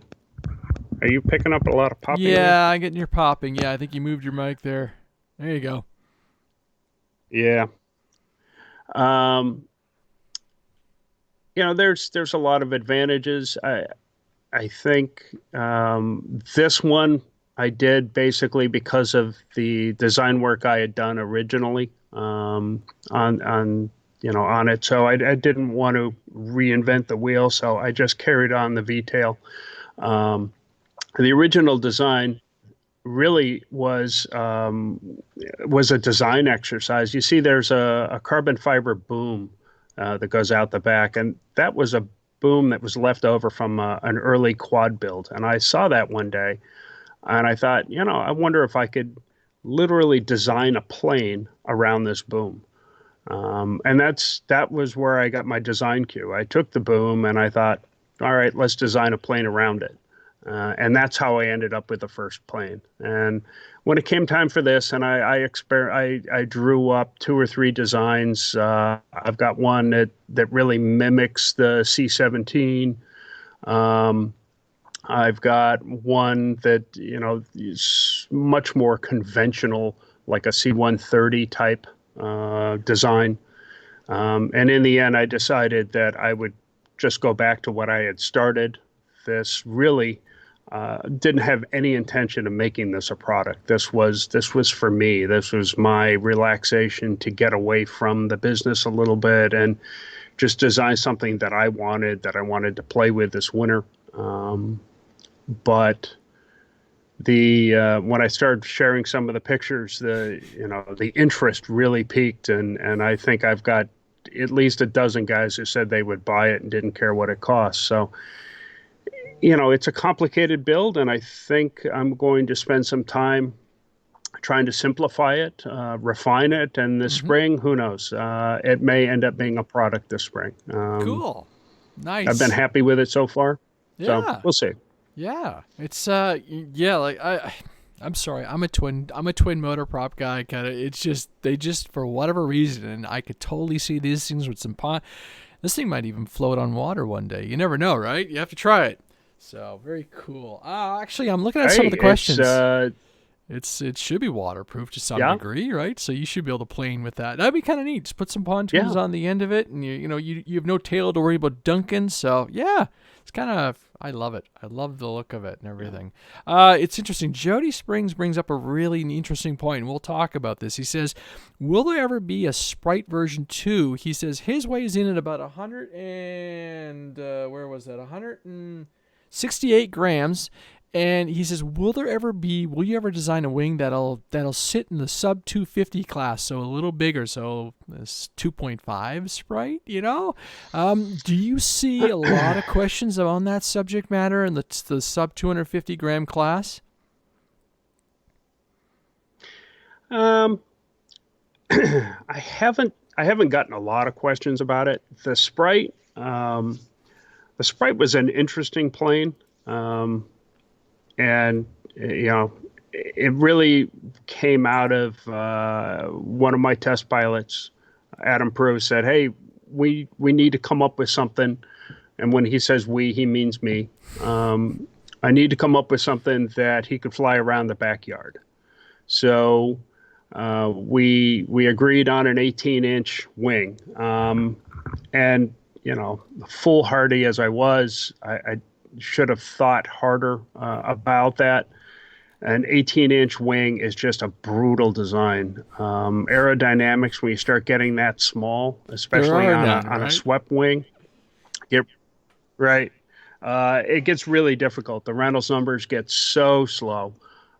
Are you picking up a lot of popping? Yeah, I'm getting your popping. Yeah, I think you moved your mic there. There you go. Yeah. There's a lot of advantages. I think this one I did basically because of the design work I had done originally on it. So I didn't want to reinvent the wheel. So I just carried on the V-tail. The original design really was a design exercise. You see, there's a carbon fiber boom that goes out the back, and that was a boom that was left over from an early quad build. And I saw that one day, and I thought, I wonder if I could literally design a plane around this boom. And that was where I got my design cue. I took the boom and I thought, all right, let's design a plane around it. And that's how I ended up with the first plane. And when it came time for this, and I drew up 2 or 3 designs. I've got one that really mimics the C-17. I've got one that, is much more conventional, like a C-130 type design. And in the end, I decided that I would just go back to what I had started. This really didn't have any intention of making this a product. This was for me. This was my relaxation to get away from the business a little bit and just design something that I wanted to play with this winter. But when I started sharing some of the pictures, the interest really peaked, and I think I've got at least a dozen guys who said they would buy it and didn't care what it cost. So, it's a complicated build, and I think I'm going to spend some time trying to simplify it, refine it, and this spring, who knows? It may end up being a product this spring. Cool. Nice. I've been happy with it so far. Yeah. So we'll see. Yeah. It's like I'm sorry. I'm a twin motor prop guy. It's just they for whatever reason, and I could totally see these things with some pond. This thing might even float on water one day. You never know, right? You have to try it. So very cool. Actually, I'm looking at some of the questions. It should be waterproof to some degree, right? So you should be able to plane with that. That'd be kind of neat. Just put some pontoons on the end of it, and you have no tail to worry about dunking. So yeah, it's kind of, I love it. I love the look of it and everything. It's interesting. Jody Springs brings up a really interesting point, and we'll talk about this. He says, will there ever be a Sprite version 2? He says his weighs in at about 168 grams. And he says, will you ever design a wing that'll sit in the sub 250 class, so a little bigger, so this 2.5 Sprite, Do you see a lot of questions on that subject matter in the sub 250 gram class? I haven't gotten a lot of questions about it. The Sprite was an interesting plane. And, it really came out of one of my test pilots, Adam Prue, said, hey, we need to come up with something. And when he says we, he means me. I need to come up with something that he could fly around the backyard. So we agreed on an 18-inch wing. And, foolhardy as I was, I should have thought harder about that. An 18-inch wing is just a brutal design. Aerodynamics, when you start getting that small, especially on a swept wing, it gets really difficult. The Reynolds numbers get so slow.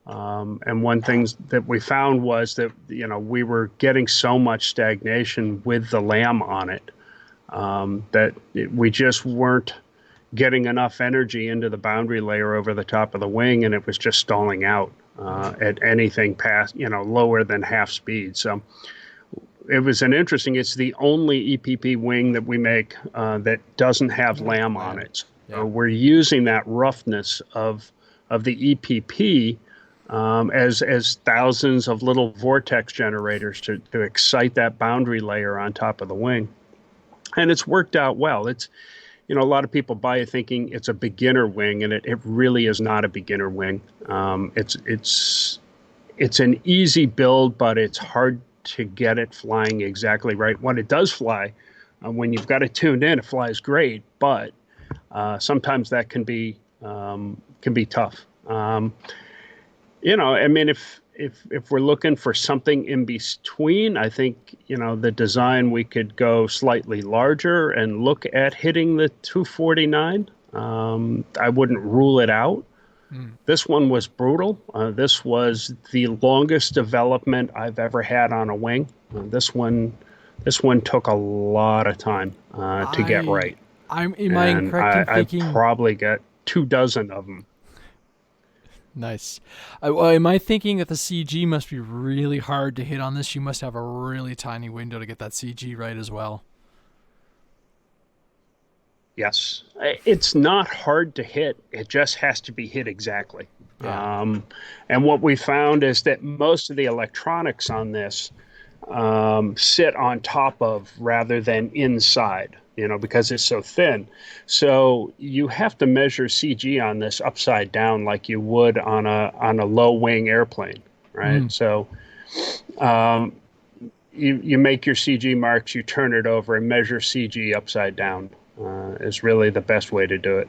And one thing that we found was that, we were getting so much stagnation with the lamb on it that we just weren't getting enough energy into the boundary layer over the top of the wing, and it was just stalling out at anything past, lower than half speed. So it was it's the only EPP wing that we make that doesn't have lamb on it. So we're using that roughness of the EPP as thousands of little vortex generators to excite that boundary layer on top of the wing. And it's worked out well. It's, a lot of people buy it thinking it's a beginner wing, and it really is not a beginner wing. It's an easy build, but it's hard to get it flying exactly right. When it does fly, when you've got it tuned in, it flies great, but sometimes that can be tough. If we're looking for something in between, I think, the design, we could go slightly larger and look at hitting the 249. I wouldn't rule it out. This one was brutal. This was the longest development I've ever had on a wing. This one took a lot of time to get right. Am I incorrect in thinking? I probably got 24 of them. Nice. Am I thinking that the CG must be really hard to hit on this? You must have a really tiny window to get that CG right as well. Yes. It's not hard to hit. It just has to be hit exactly. Yeah. And what we found is that most of the electronics on this sit on top of rather than inside, because it's so thin. So you have to measure CG on this upside down like you would on a low wing airplane, right? So, you make your CG marks, you turn it over and measure CG upside down is really the best way to do it.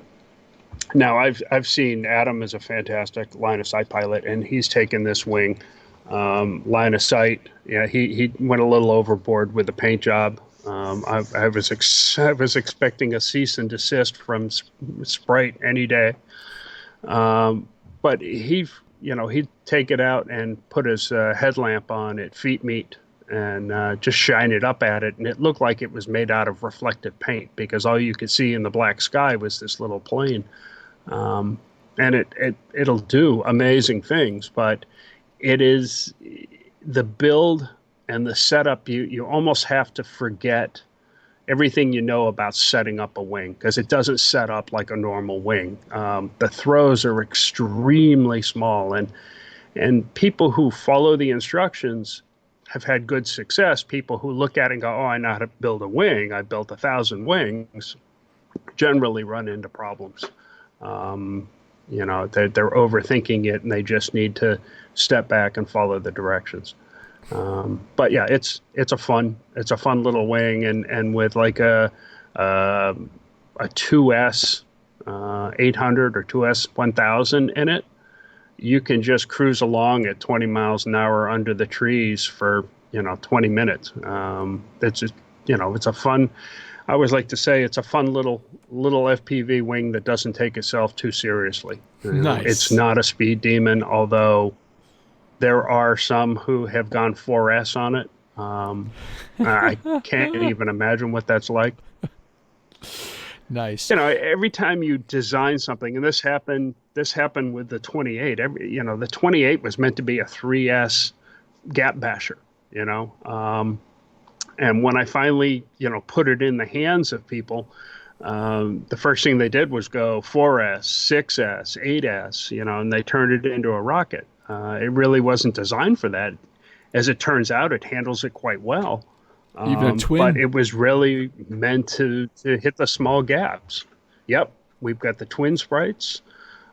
Now, I've seen Adam is a fantastic line of sight pilot, and he's taken this wing line of sight. Yeah, he went a little overboard with the paint job. I was expecting a cease and desist from Sprite any day, but he'd take it out and put his headlamp on at feet meet and just shine it up at it, and it looked like it was made out of reflective paint because all you could see in the black sky was this little plane. And it'll do amazing things, but it is the build and the setup. You almost have to forget everything you know about setting up a wing because it doesn't set up like a normal wing. The throws are extremely small, and people who follow the instructions have had good success. People who look at it and go, "Oh, I know how to build a wing. I built 1,000 wings," generally run into problems. They're overthinking it, and they just need to step back and follow the directions. But yeah, it's a fun little wing, and with like a 2S 800 or 2S 1000 in it, you can just cruise along at 20 miles an hour under the trees for 20 minutes. It's just, it's a fun. I always like to say it's a fun little FPV wing that doesn't take itself too seriously. Nice. It's not a speed demon, although there are some who have gone 4S on it. I can't even imagine what that's like. Nice. Every time you design something, and this happened with the 28. The 28 was meant to be a 3S gap basher. And when I finally, put it in the hands of people, the first thing they did was go 4S, 6S, 8S, and they turned it into a rocket. It really wasn't designed for that. As it turns out, it handles it quite well. Even a twin. But it was really meant to hit the small gaps. Yep, we've got the twin sprites.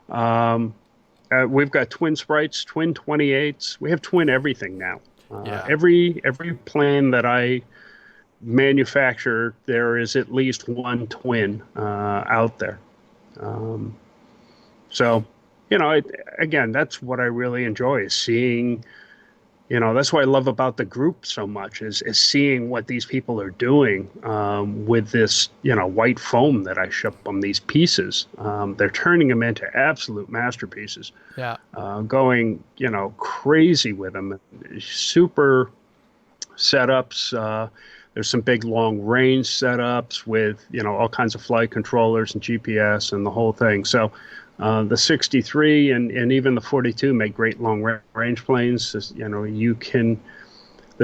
We've got twin sprites, twin 28s. We have twin everything now. Every plane that I manufacture, there is at least one twin out there. So, again, that's what I really enjoy is seeing. That's what I love about the group so much is seeing what these people are doing with this, white foam that I ship them, these pieces. They're turning them into absolute masterpieces. Yeah. Going, crazy with them. Super setups. There's some big long range setups with, all kinds of flight controllers and GPS and the whole thing. So the 63 and even the 42 make great long range planes. The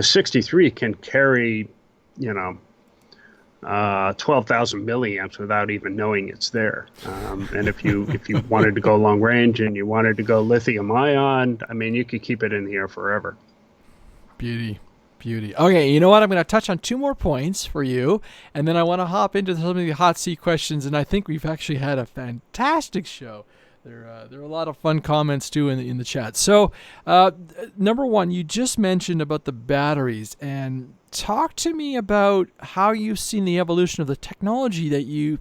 63 can carry, 12,000 milliamps without even knowing it's there. And if you wanted to go long range and you wanted to go lithium ion, you could keep it in the air forever. Beauty. Okay, you know what? I'm going to touch on two more points for you, and then I want to hop into some of the hot seat questions, and I think we've actually had a fantastic show. There are a lot of fun comments, too, in the chat. So, number one, you just mentioned about the batteries, and talk to me about how you've seen the evolution of the technology that you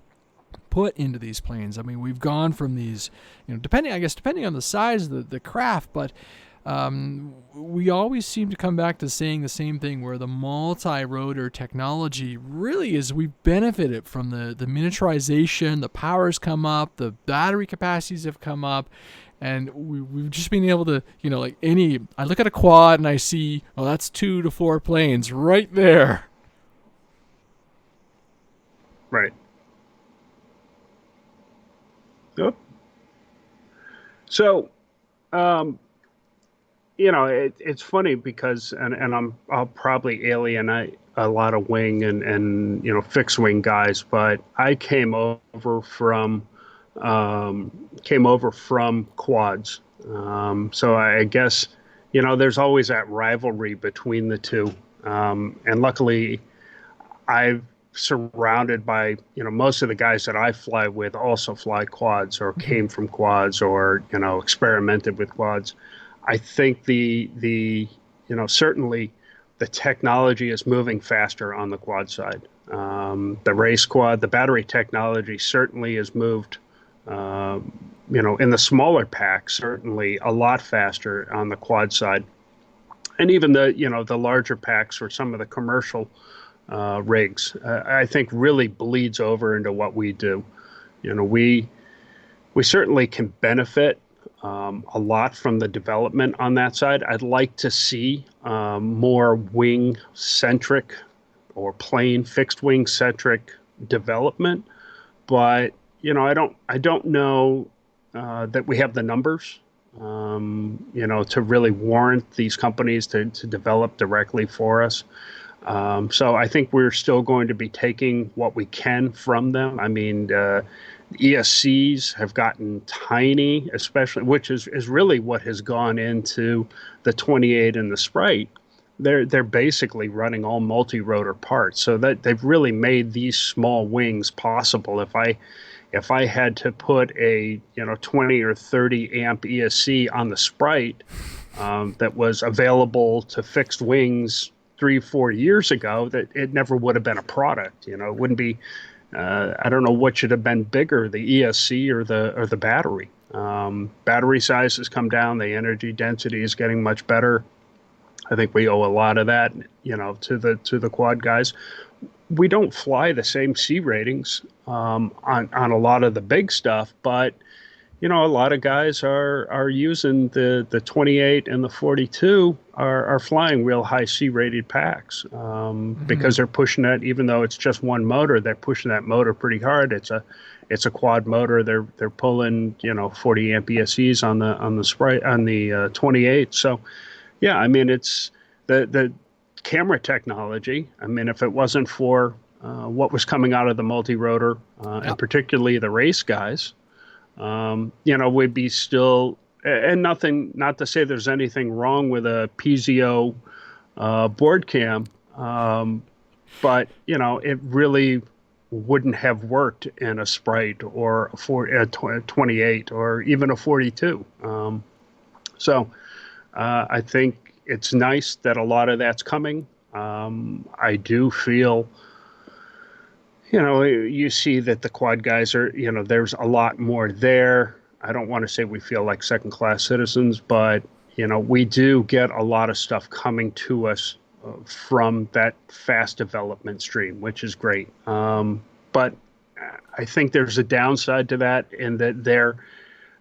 put into these planes. We've gone from these, depending on the size of the craft, but we always seem to come back to saying the same thing where the multi-rotor technology really is we've benefited from the miniaturization, the power's come up, the battery capacities have come up, and we've just been able to, I look at a quad and I see, that's 2 to 4 planes right there. Right. Yep. So, it's funny because, and I'll probably alienate a lot of wing and fixed wing guys, but I came over from quads. So I guess, there's always that rivalry between the two. And luckily I've surrounded by, most of the guys that I fly with also fly quads or came from quads or, experimented with quads. I think certainly the technology is moving faster on the quad side. The race quad, the battery technology certainly has moved, in the smaller packs, certainly a lot faster on the quad side. And even the larger packs for some of the commercial rigs, I think really bleeds over into what we do. We certainly can benefit a lot from the development on that side. I'd like to see more wing-centric or plain fixed wing-centric development, but I don't know that we have the numbers, to really warrant these companies to develop directly for us. So I think we're still going to be taking what we can from them. I mean, ESCs have gotten tiny, especially, which is really what has gone into the 28 and the Sprite. They're basically running all multi-rotor parts, so that they've really made these small wings possible. If I had to put a 20 or 30 amp ESC on the Sprite that was available to fixed wings 3-4 years ago, that it never would have been a product. It wouldn't be. I don't know what should have been bigger, the ESC or the battery. Battery size has come down. The energy density is getting much better. I think we owe a lot of that, to the quad guys. We don't fly the same C ratings on a lot of the big stuff, but a lot of guys are using the 28 and the 42 are flying real high C rated packs because they're pushing that. Even though it's just one motor, they're pushing that motor pretty hard. It's a quad motor. They're pulling 40 amp ESCs on the Sprite on the 28. So yeah, I mean, it's the camera technology. I mean, if it wasn't for what was coming out of the multi-rotor, and particularly the race guys, we'd be still, and not to say there's anything wrong with a PZO board cam, but it really wouldn't have worked in a Sprite or a 28 or even a 42. So I think it's nice that a lot of that's coming. I do feel, you see that the quad guys are, there's a lot more there. I don't want to say we feel like second-class citizens, but, we do get a lot of stuff coming to us from that fast development stream, which is great. But I think there's a downside to that in that their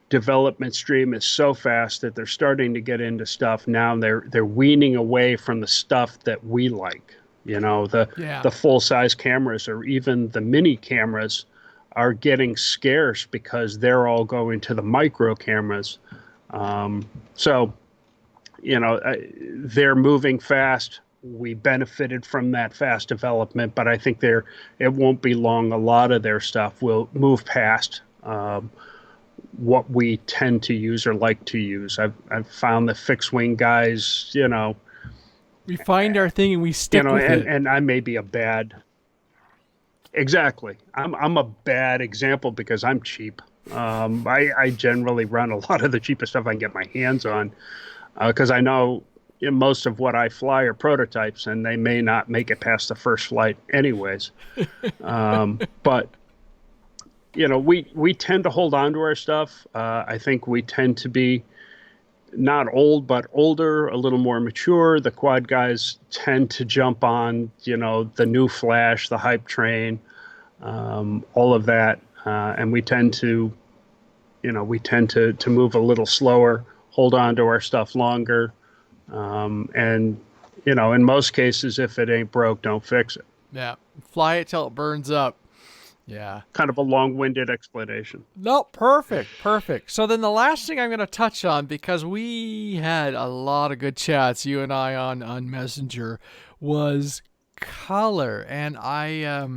development stream is so fast that they're starting to get into stuff now. They're weaning away from the stuff that we like. The full-size cameras or even the mini cameras are getting scarce because they're all going to the micro cameras. So they're moving fast. We benefited from that fast development, but I think it won't be long. A lot of their stuff will move past what we tend to use or like to use. I've found the fixed wing guys, we find our thing and we stick with it. And I may be a bad. Exactly. I'm a bad example because I'm cheap. I generally run a lot of the cheapest stuff I can get my hands on because I know most of what I fly are prototypes and they may not make it past the first flight anyways. But we tend to hold on to our stuff. I think we tend to be not old, but older, a little more mature. The quad guys tend to jump on, the new flash, the hype train, all of that. And we tend to move a little slower, hold on to our stuff longer. And, in most cases, if it ain't broke, don't fix it. Yeah. Fly it till it burns up. Yeah. Kind of a long-winded explanation. No, perfect. So then the last thing I'm going to touch on, because we had a lot of good chats, you and I on Messenger, was color. And I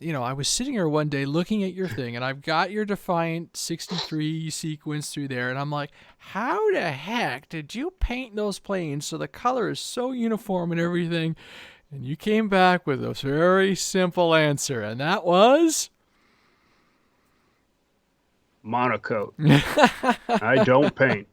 was sitting here one day looking at your thing, and I've got your Defiant 63 sequence through there, and I'm like, how the heck did you paint those planes so the color is so uniform and everything? And you came back with a very simple answer, and that was... monocoat. I don't paint.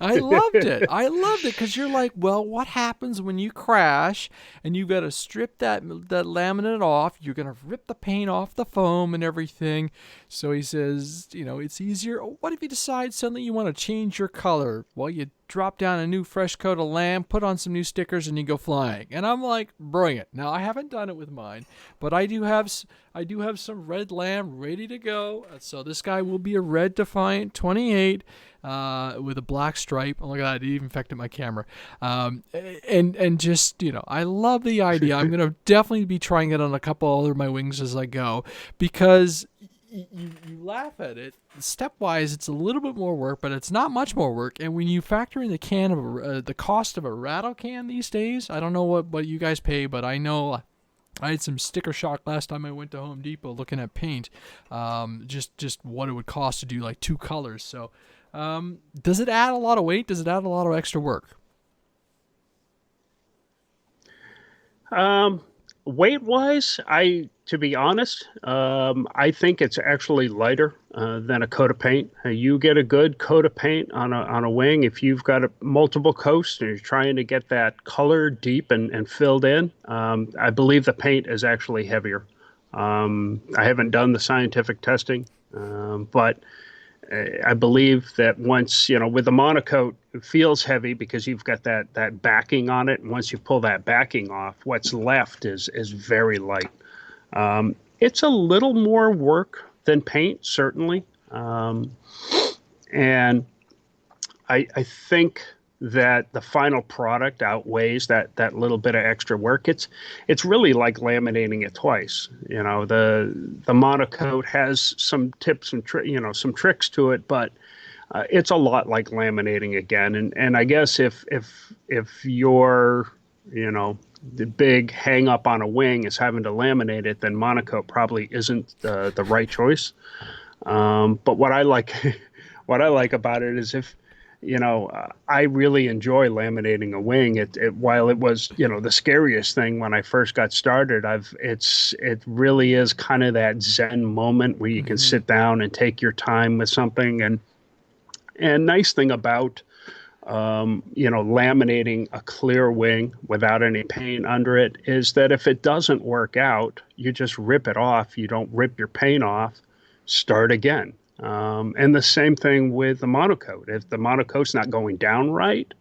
I loved it. I loved it because you're like, well, what happens when you crash and you've got to strip that laminate off? You're gonna rip the paint off the foam and everything. So he says, it's easier. What if you decide suddenly you want to change your color? Well, you drop down a new fresh coat of lamb, put on some new stickers, and you go flying. And I'm like, brilliant. Now I haven't done it with mine, but I do have some red lamb ready to go. So this guy will be a red Defiant 28 with a black stripe. Oh my God, it even affected my camera. And just, I love the idea. I'm going to definitely be trying it on a couple other of my wings as I go, because you laugh at it. Stepwise, it's a little bit more work, but it's not much more work. And when you factor in the cost of a rattle can these days, I don't know what you guys pay, but I know I had some sticker shock last time I went to Home Depot looking at paint, just what it would cost to do like 2 colors. So does it add a lot of weight? Does it add a lot of extra work? Weight-wise, to be honest, I think it's actually lighter than a coat of paint. You get a good coat of paint on a wing if you've got multiple coats and you're trying to get that color deep and filled in. I believe the paint is actually heavier. I haven't done the scientific testing, but I believe that once, with the monocoat, it feels heavy because you've got that backing on it. And once you pull that backing off, what's left is very light. It's a little more work than paint, certainly. And I think that the final product outweighs that little bit of extra work. It's really like laminating it twice. The monocoat has some tips and some tricks to it, but it's a lot like laminating again. And I guess if you're the big hang up on a wing is having to laminate it, then monocoat probably isn't the right choice. But what I like about it is if I really enjoy laminating a wing. While it was, the scariest thing when I first got started, it really is kind of that Zen moment where you can sit down and take your time with something. And nice thing about, laminating a clear wing without any paint under it is that if it doesn't work out, you just rip it off. You don't rip your paint off, start again. And the same thing with the monocoat. If the monocoat's not going down right,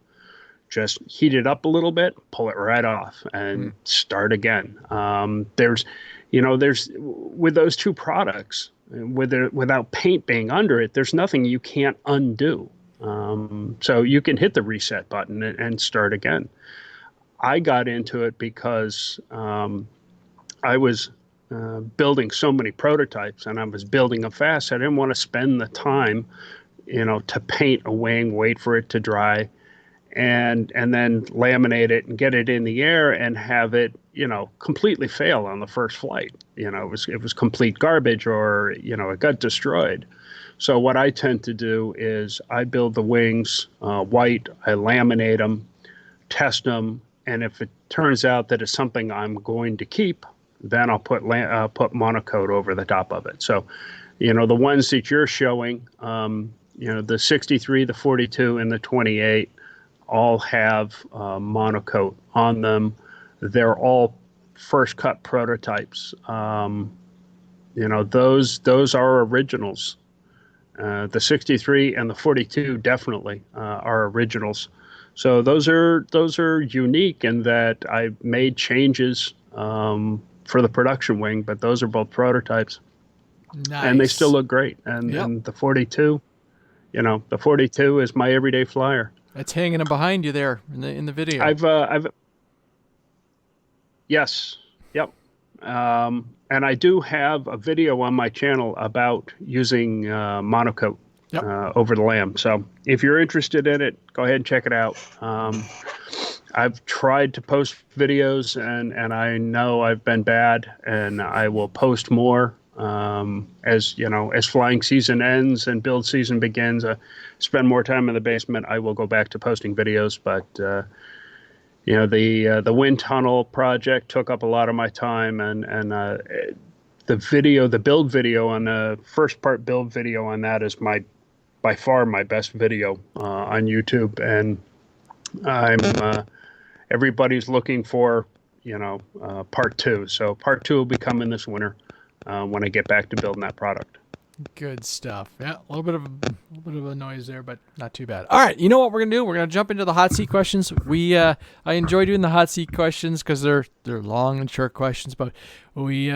just heat it up a little bit, pull it right off, and start again. There's with those two products, without paint being under it, there's nothing you can't undo. So you can hit the reset button and start again. I got into it because I was building so many prototypes and I was building them fast. I didn't want to spend the time, to paint a wing, wait for it to dry, and then laminate it and get it in the air and have it, completely fail on the first flight. It was complete garbage, or, it got destroyed. So what I tend to do is I build the wings white, I laminate them, test them, and if it turns out that it's something I'm going to keep, then I'll put monocoat over the top of it. So, the ones that you're showing, the 63, the 42, and the 28 all have monocoat on them. They're all first cut prototypes. Those are originals. The 63 and the 42 definitely are originals. So those are unique in that I made changes for the production wing, but those are both prototypes. Nice. And they still look great. And the 42, the 42 is my everyday flyer. It's hanging behind you there in the video. Yes, yep. And I do have a video on my channel about using monocoat over the lamb. So if you're interested in it, go ahead and check it out. I've tried to post videos and I know I've been bad, and I will post more as flying season ends and build season begins. Spend more time in the basement. I will go back to posting videos, but the wind tunnel project took up a lot of my time, and the build video on the first part build video on that is my by far my best video on YouTube, and I'm everybody's looking for part two. So part two will be coming this winter when I get back to building that product. Good stuff. Yeah, a little bit of a noise there, but not too bad. All right, you know what we're gonna do? We're gonna jump into the hot seat questions. I enjoy doing the hot seat questions because they're long and short questions, but we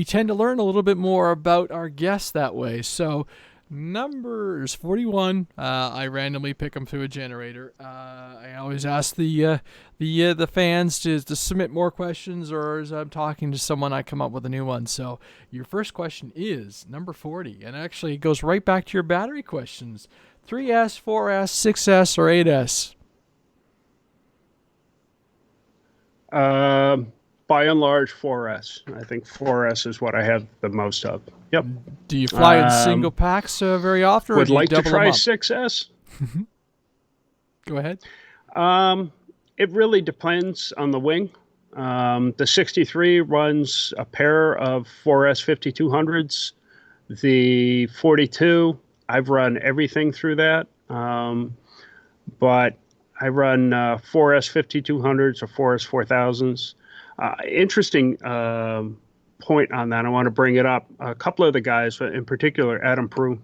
tend to learn a little bit more about our guests that way. So numbers 41, I randomly pick them through a generator. I always ask the fans to submit more questions, or as I'm talking to someone, I come up with a new one. So your first question is number 40, and actually it goes right back to your battery questions. 3S, 4S, 6S, or 8S? By and large, 4S. I think 4S is what I have the most of. Yep. Do you fly in single packs very often, or would do you like to double try them up? 6S. Go ahead. It really depends on the wing. The 63 runs a pair of 4S 5200s. The 42, I've run everything through that. But I run 4S 5200s or 4S 4000s. Interesting point on that. I want to bring it up. A couple of the guys, in particular, Adam Prue,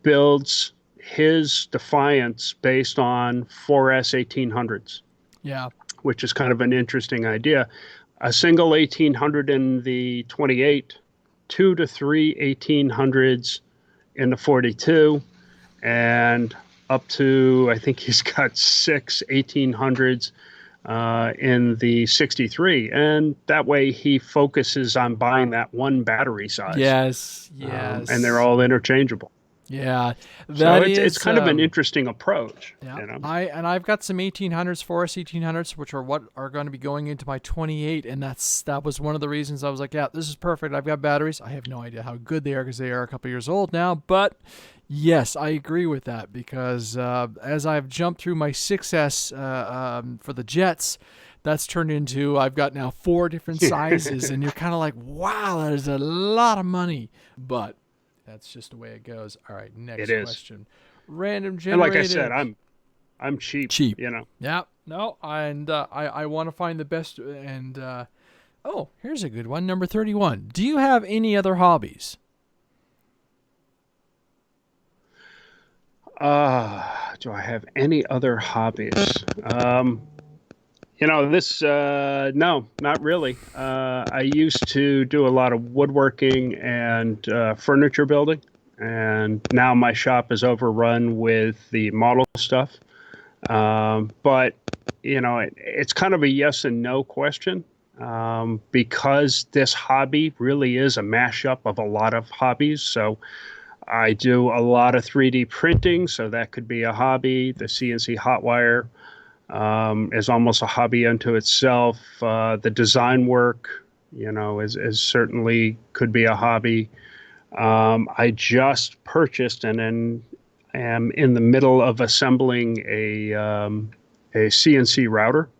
builds his Defiants based on 4S 1800s. Yeah. Which is kind of an interesting idea. A single 1800 in the 28, 2 to 3 1800s in the 42, and up to, I think he's got 6 1800s in the 63. And that way he focuses on buying that one battery size. Yes. And they're all interchangeable. Yeah, it's kind of an interesting approach. Yeah, you know? I've got some 1800s, 4S 1800s, which are what are going to be going into my 28, and that was one of the reasons I was like, yeah, this is perfect. I've got batteries. I have no idea how good they are because they are a couple years old now, but yes, I agree with that because as I've jumped through my 6S for the jets, that's turned into, I've got now 4 different sizes, and you're kind of like, wow, that is a lot of money, but that's just the way it goes. All right, next question. Random generated. And like I said, I'm cheap. Cheap. You know. Yeah. No, and I want to find the best. And oh, here's a good one. Number 31. Do you have any other hobbies? Do I have any other hobbies? No, not really. I used to do a lot of woodworking and furniture building, and now my shop is overrun with the model stuff. But, it's kind of a yes and no question because this hobby really is a mashup of a lot of hobbies. So I do a lot of 3D printing, so that could be a hobby. The CNC hot wire is almost a hobby unto itself. The design work, is certainly could be a hobby. I just purchased and then am in the middle of assembling a CNC router.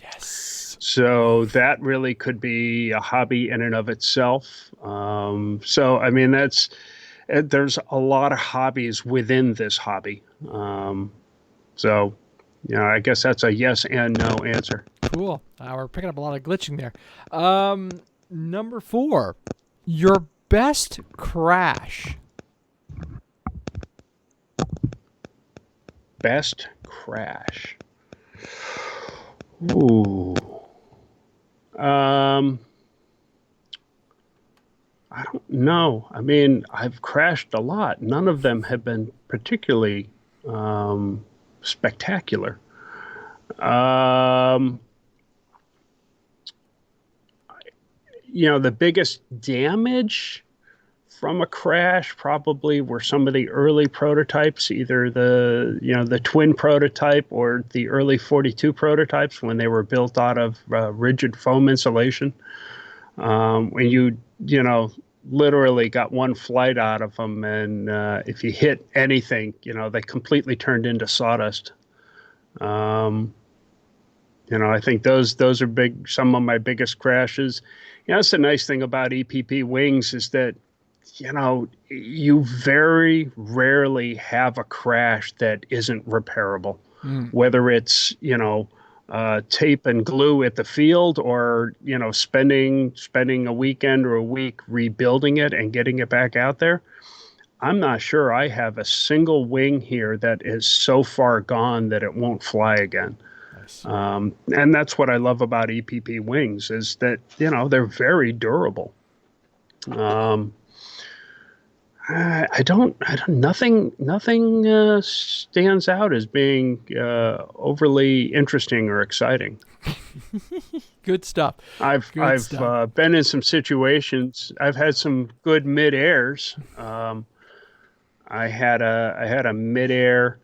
Yes. So that really could be a hobby in and of itself. There's a lot of hobbies within this hobby. I guess that's a yes and no answer. Cool. We're picking up a lot of glitching there. Number 4, your best crash. Best crash. Ooh. I don't know. I mean, I've crashed a lot. None of them have been particularly spectacular. The biggest damage from a crash probably were some of the early prototypes, either the twin prototype or the early 42 prototypes when they were built out of rigid foam insulation. When you literally got one flight out of them, and if you hit anything, they completely turned into sawdust. I think those are some of my biggest crashes. That's the nice thing about EPP wings is that you very rarely have a crash that isn't repairable, whether it's, tape and glue at the field, or, spending a weekend or a week rebuilding it and getting it back out there. I'm not sure I have a single wing here that is so far gone that it won't fly again. Nice. And that's what I love about EPP wings, is that, they're very durable. Nothing stands out as being overly interesting or exciting. Good stuff. I've been in some situations. I've had some good mid airs. I had a mid-air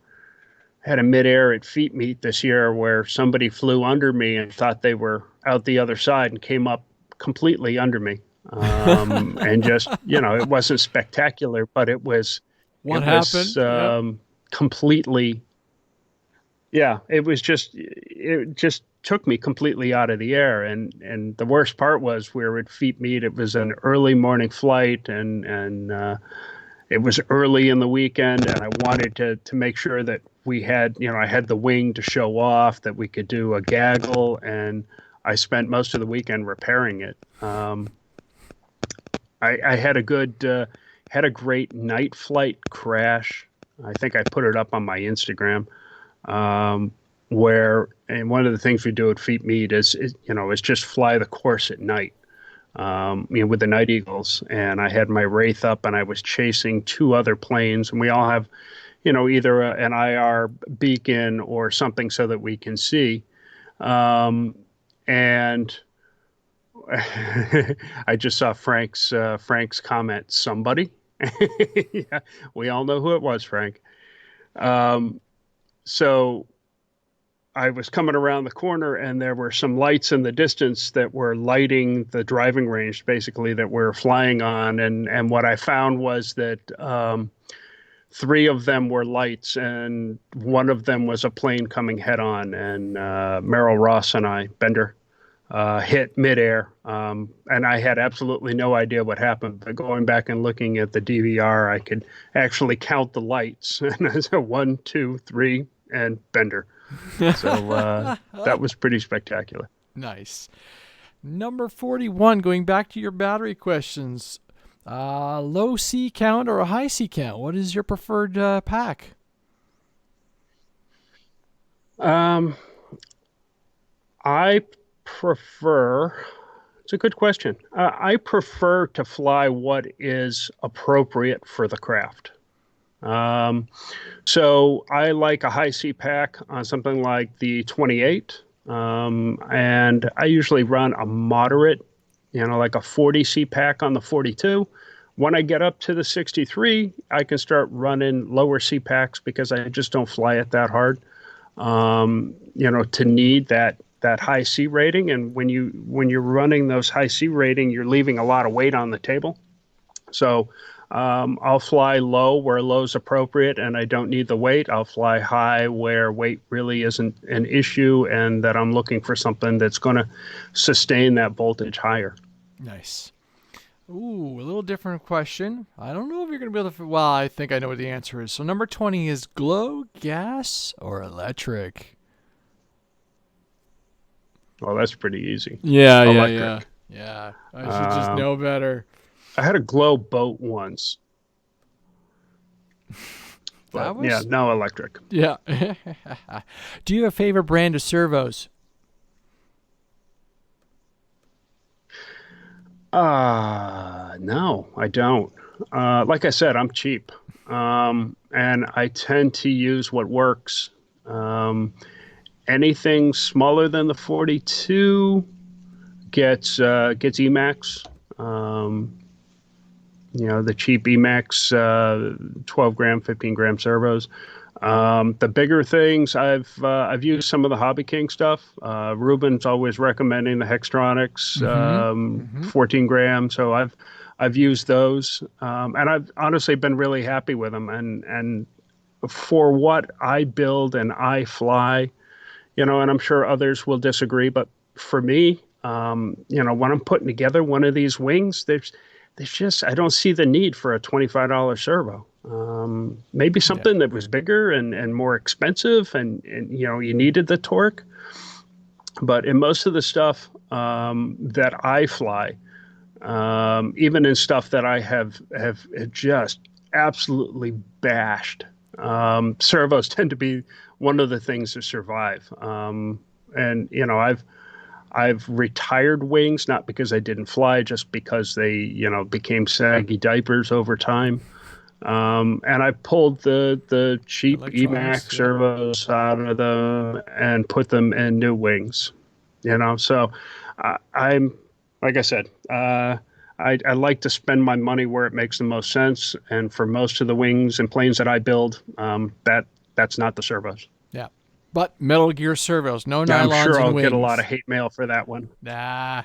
at feet meet this year where somebody flew under me and thought they were out the other side and came up completely under me. And just, it wasn't spectacular, but it was completely, it just took me completely out of the air. And the worst part was, we were at feet meet. It was an early morning flight, and it was early in the weekend, and I wanted to make sure that we had, I had the wing to show off, that we could do a gaggle, and I spent most of the weekend repairing it. I had a great night flight crash. I think I put it up on my Instagram, and one of the things we do at Feet Meet is just fly the course at night. With the Night Eagles, and I had my Wraith up, and I was chasing two other planes, and we all have, either an IR beacon or something so that we can see. And I just saw Frank's comment, somebody. Yeah, we all know who it was, Frank. So I was coming around the corner, and there were some lights in the distance that were lighting the driving range, basically, that we're flying on. And what I found was that three of them were lights, and one of them was a plane coming head on. And Merrill Ross and I, Bender, hit midair. And I had absolutely no idea what happened. But going back and looking at the DVR, I could actually count the lights. And I said 1, 2, 3, and Bender. So that was pretty spectacular. Nice. Number 41, going back to your battery questions. Low C count or a high C count? What is your preferred pack? I prefer, it's a good question. I prefer to fly what is appropriate for the craft. So I like a high C pack on something like the 28. And I usually run a moderate, like a 40 C pack on the 42. When I get up to the 63, I can start running lower C packs, because I just don't fly it that hard, to need that high C rating. And when you're running those high C rating, you're leaving a lot of weight on the table. So I'll fly low where low's appropriate and I don't need the weight. I'll fly high where weight really isn't an issue, and that I'm looking for something that's going to sustain that voltage higher. Nice. Ooh, a little different question. I don't know if you're going to be able to... Well, I think I know what the answer is. So number 20 is glow, gas, or electric? Well, that's pretty easy. Yeah. I should just know better. I had a glow boat once. But, yeah, no electric. Yeah. Do you have a favorite brand of servos? No, I don't. Like I said, I'm cheap. And I tend to use what works. Anything smaller than the 42 gets Emax. The cheap Emax 12 gram, 15 gram servos. The bigger things, I've used some of the Hobby King stuff. Ruben's always recommending the Hextronics 14 gram, so I've used those, and I've honestly been really happy with them. And for what I build and I fly, and I'm sure others will disagree, but for me, when I'm putting together one of these wings, I don't see the need for a $25 servo. Maybe something that was bigger and more expensive, and you needed the torque. But in most of the stuff that I fly, even in stuff that I have just absolutely bashed, servos tend to be one of the things that survive. And I've retired wings, not because I didn't fly, just because they became saggy diapers over time. And I pulled the cheap Emax servos out of them and put them in new wings. So I'm, like I said, I like to spend my money where it makes the most sense. And for most of the wings and planes that I build, that's not the servos. Yeah. But Metal Gear servos, no nylons I'm sure I'll and wings. get a lot of hate mail for that one. Nah.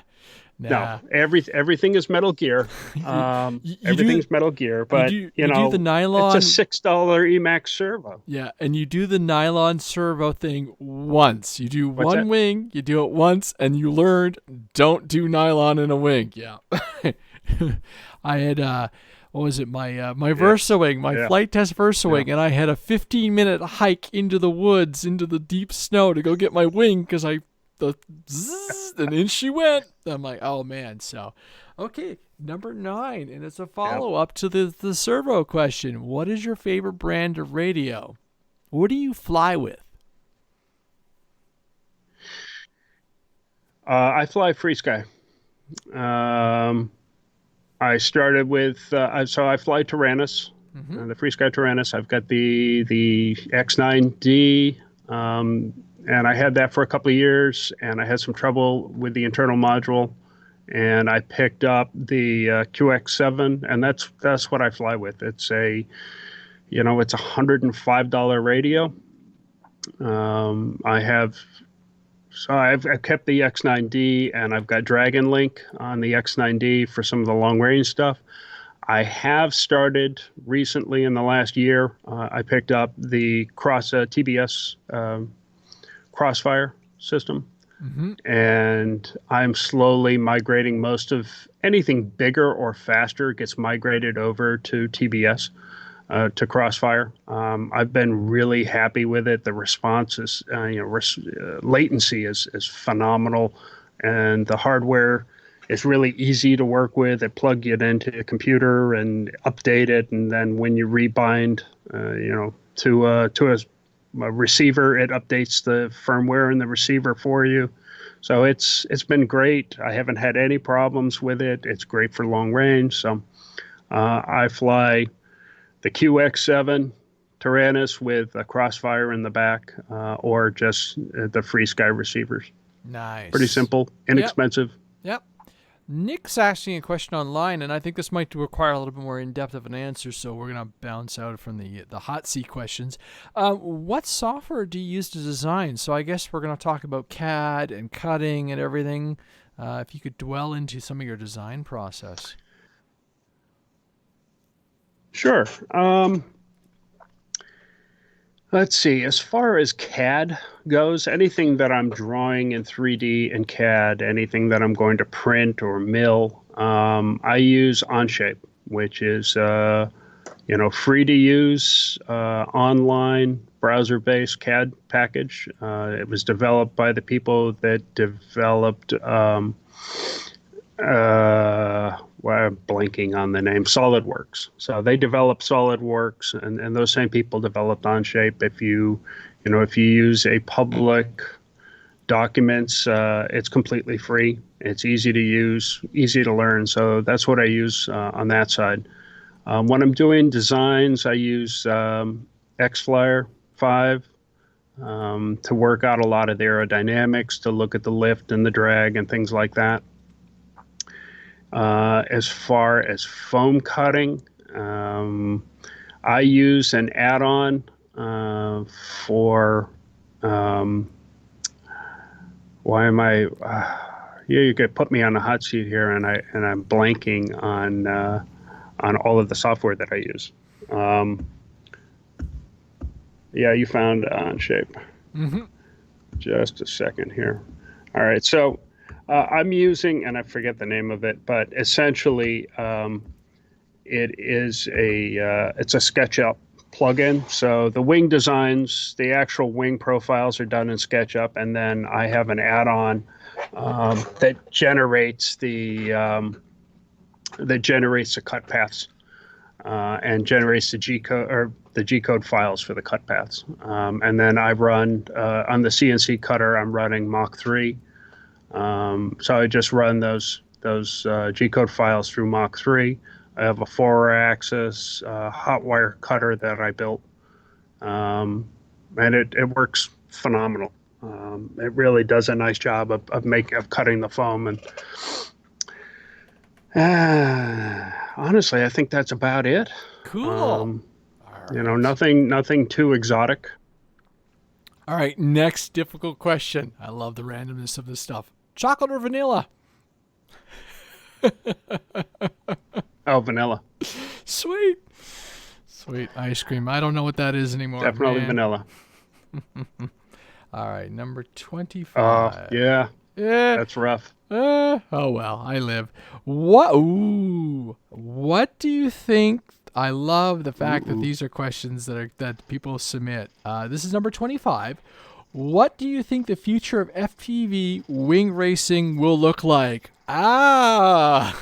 No, everything is Metal Gear. Everything's Metal Gear, but you do the nylon. It's a $6 Emax servo. Yeah, and you do the nylon servo thing once. You do What's one that? wing, you do it once, and you learned don't do nylon in a wing. Yeah, I had what was it? My Versa wing, my flight test Versa wing, and I had a 15-minute hike into the woods, into the deep snow to go get my wing because and in she went. I'm like, oh man. So, okay, number 9, and it's a follow-up to the servo question. What is your favorite brand of radio? What do you fly with? I fly FreeSky. I started with so I fly Tyrannus, the FreeSky Tyrannus. I've got the X9D. And I had that for a couple of years, and I had some trouble with the internal module, and I picked up the QX7, and that's what I fly with. It's it's $105 radio. I've kept the X9D, and I've got Dragon Link on the X9D for some of the long range stuff. I have started recently in the last year. I picked up the TBS. Crossfire system, and I'm slowly migrating. Most of anything bigger or faster gets migrated over to TBS, to Crossfire. I've been really happy with it. The response is, latency is phenomenal, and the hardware is really easy to work with. It plug it into a computer and update it, and then when you rebind, to a receiver, it updates the firmware in the receiver for you. So it's been great. I haven't had any problems with it. It's great for long range. So I fly the QX7 Tyrannus with a Crossfire in the back, or just the FreeSky receivers. Nice. Pretty simple, inexpensive. Yep. Nick's asking a question online, and I think this might require a little bit more in-depth of an answer, so we're going to bounce out from the hot seat questions. What software do you use to design? So I guess we're going to talk about CAD and cutting and everything. If you could dwell into some of your design process. Sure. Let's see. As far as CAD goes, anything that I'm drawing in 3D in CAD, anything that I'm going to print or mill, I use Onshape, which is free to use, online browser-based CAD package. It was developed by the people that developed. I'm blanking on the name, SolidWorks. So they developed SolidWorks, and those same people developed Onshape. If you use a public documents, it's completely free. It's easy to use, easy to learn. So that's what I use on that side. When I'm doing designs, I use XFlyer 5 to work out a lot of the aerodynamics, to look at the lift and the drag and things like that. As far as foam cutting, I use an add-on for you could put me on a hot seat here, and I'm blanking on all of the software that I use. You found Onshape. Just a second here. All right, so I'm using, and I forget the name of it, but essentially it is it's a SketchUp plugin. So the wing designs, the actual wing profiles are done in SketchUp, and then I have an add-on that generates the cut paths and generates the G code or the G code files for the cut paths. And then I run on the CNC cutter. I'm running Mach 3. So I just run those G code files through Mach 3. I have a 4-axis hot wire cutter that I built, and it works phenomenal. It really does a nice job of cutting the foam. And honestly, I think that's about it. Cool. All right. Nothing too exotic. All right, next difficult question. I love the randomness of this stuff. Chocolate or vanilla? Oh, vanilla. Sweet ice cream. I don't know what that is anymore. Definitely vanilla. All right, number 25. Yeah. That's rough. Oh well, I live. What do you think? I love the fact that these are questions that people submit. This is number 25. What do you think the future of FPV wing racing will look like? Oh.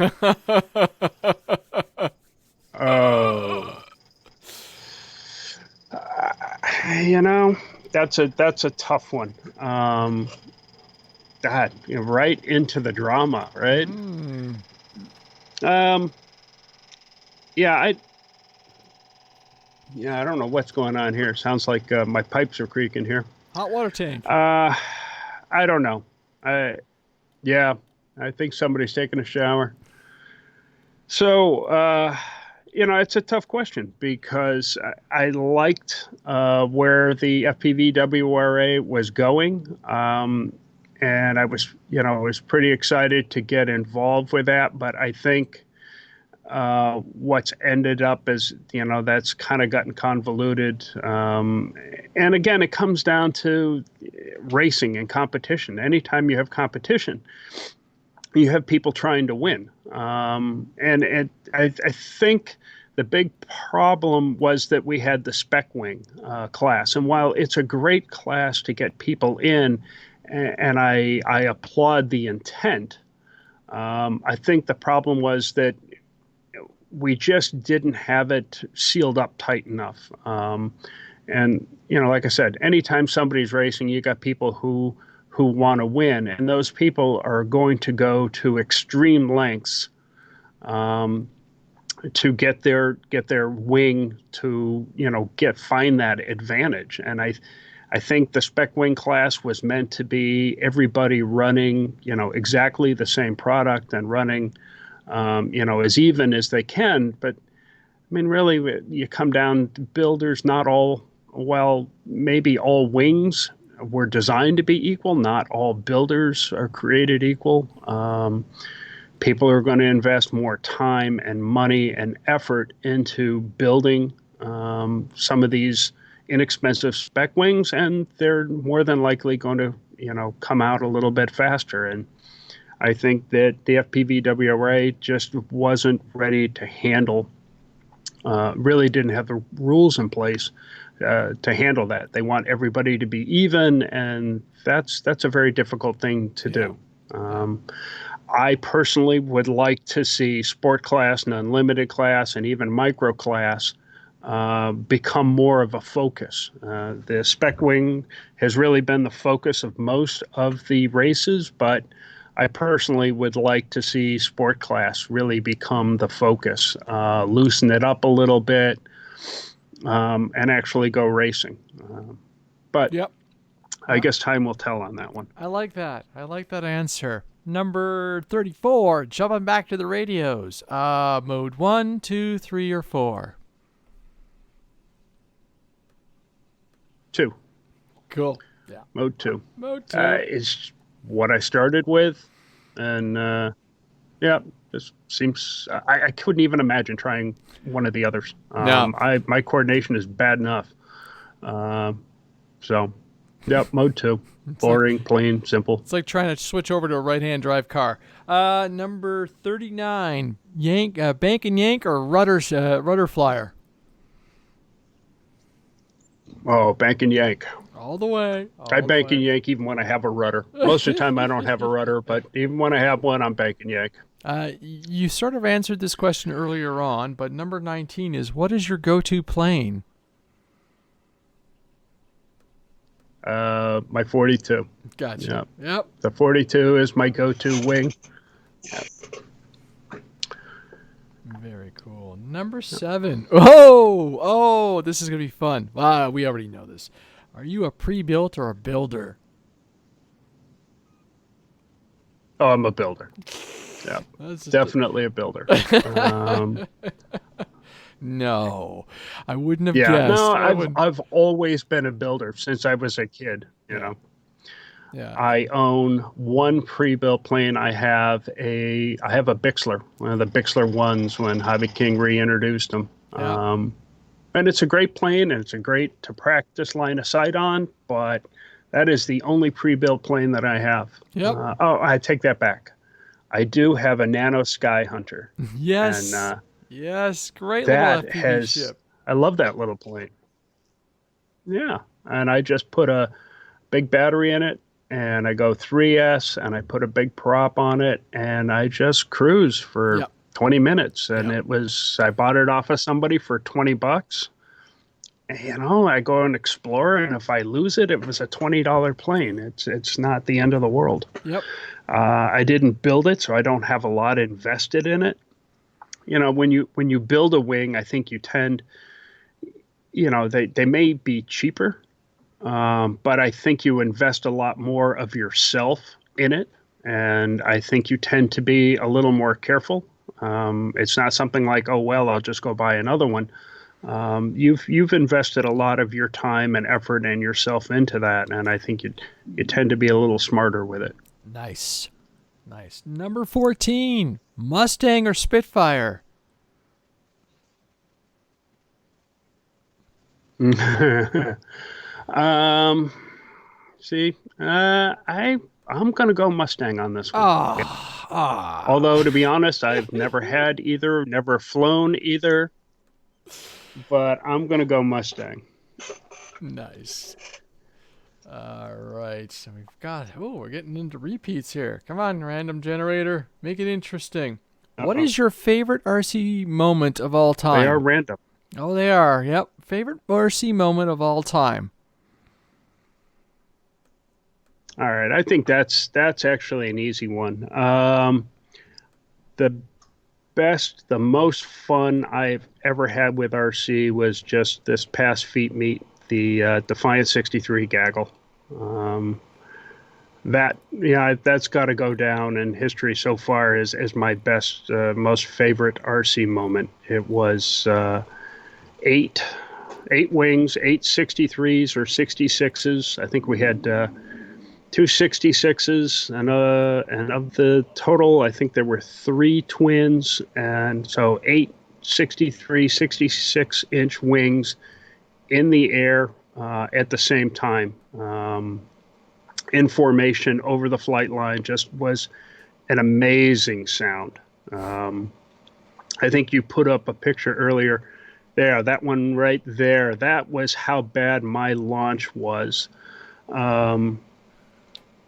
That's a tough one. God, right into the drama, right? I don't know what's going on here. Sounds like my pipes are creaking here. Hot water tank. I don't know. I think somebody's taking a shower. So, it's a tough question because I liked where the FPVWRA was going. And I was pretty excited to get involved with that. But I think what's ended up is, that's kind of gotten convoluted. And again, it comes down to racing and competition. Anytime you have competition, you have people trying to win. And I think the big problem was that we had the spec wing class. And while it's a great class to get people in, and I applaud the intent, I think the problem was that we just didn't have it sealed up tight enough. And, like I said, anytime somebody's racing, you got people who want to win, and those people are going to go to extreme lengths to get their wing to, find that advantage. And I think the spec wing class was meant to be everybody running, exactly the same product and running, as even as they can. But I mean, really, you come down to builders, not all, well, maybe all wings were designed to be equal. Not all builders are created equal. People are going to invest more time and money and effort into building some of these inexpensive spec wings, and they're more than likely going to, come out a little bit faster. And I think that the FPVWRA just wasn't ready to handle, really didn't have the rules in place to handle that. They want everybody to be even, and that's a very difficult thing to do. I personally would like to see sport class and unlimited class and even micro class become more of a focus. The spec wing has really been the focus of most of the races, but I personally would like to see sport class really become the focus, loosen it up a little bit, and actually go racing. But I guess time will tell on that one. I like that. I like that answer. Number 34, jumping back to the radios. Mode 1, 2, 3, or 4? 2. Cool. Yeah. Mode 2. Mode 2. Is what I started with. And this seems, I couldn't even imagine trying one of the others. No. My coordination is bad enough. So. Yep, mode 2. It's like Boring, plain, simple. it's like trying to switch over to a right-hand drive car. Number 39, bank and yank or rudder flyer. Oh, bank and yank. All the way. I All the bank and way. yank even when I have a rudder. Most of the time I don't have a rudder, but even when I have one, I'm bank and yank. You sort of answered this question earlier on, but number 19 is, what is your go-to plane? My 42. Gotcha. Yeah. Yep. The 42 is my go-to wing. Very cool. Number 7. Oh, this is going to be fun. We already know this. Are you a pre-built or a builder? Oh, I'm a builder. Yeah, definitely a builder. No, I wouldn't have Yeah, guessed. no, I've always been a builder since I was a kid. You know, Yeah. I own one pre-built plane. I have a Bixler, one of the Bixler ones when Hobby King reintroduced them. Yeah. And it's a great plane, and it's a great to practice line of sight on. But that is the only pre-built plane that I have. Yep. I take that back. I do have a Nano Sky Hunter. Yes. And yes. Great that little FPV has, ship. I love that little plane. Yeah. And I just put a big battery in it, and I go 3S, and I put a big prop on it, and I just cruise for Yep. 20 minutes. And Yep. I bought it off of somebody for $20. And, I go and explore, and if I lose it, it was a $20 plane. It's not the end of the world. Yep. I didn't build it, so I don't have a lot invested in it. When you build a wing, I think you tend, they may be cheaper, but I think you invest a lot more of yourself in it, and I think you tend to be a little more careful. It's not something like, oh well, I'll just go buy another one. You've invested a lot of your time and effort and yourself into that, and I think you tend to be a little smarter with it. Nice. Number 14, Mustang or Spitfire? I'm gonna go Mustang on this one. Although, to be honest, I've never had either, never flown either, but I'm gonna go Mustang. Nice. All right, so we're getting into repeats here. Come on, random generator, make it interesting. What is your favorite RC moment of all time? They are random. Oh, they are. Yep. Favorite RC moment of all time. All right, I think that's actually an easy one. The most fun I've ever had with RC was just this past feet meet, the Defiant 63 gaggle. That's got to go down in history so far as my best, most favorite RC moment. It was eight wings, 8 63s or 66s. I think we had 2 66s, and of the total, I think there were 3 twins, and so 8 63, 66-inch wings in the air at the same time, in formation over the flight line. Just was an amazing sound. I think you put up a picture earlier there, that one right there. That was how bad my launch was.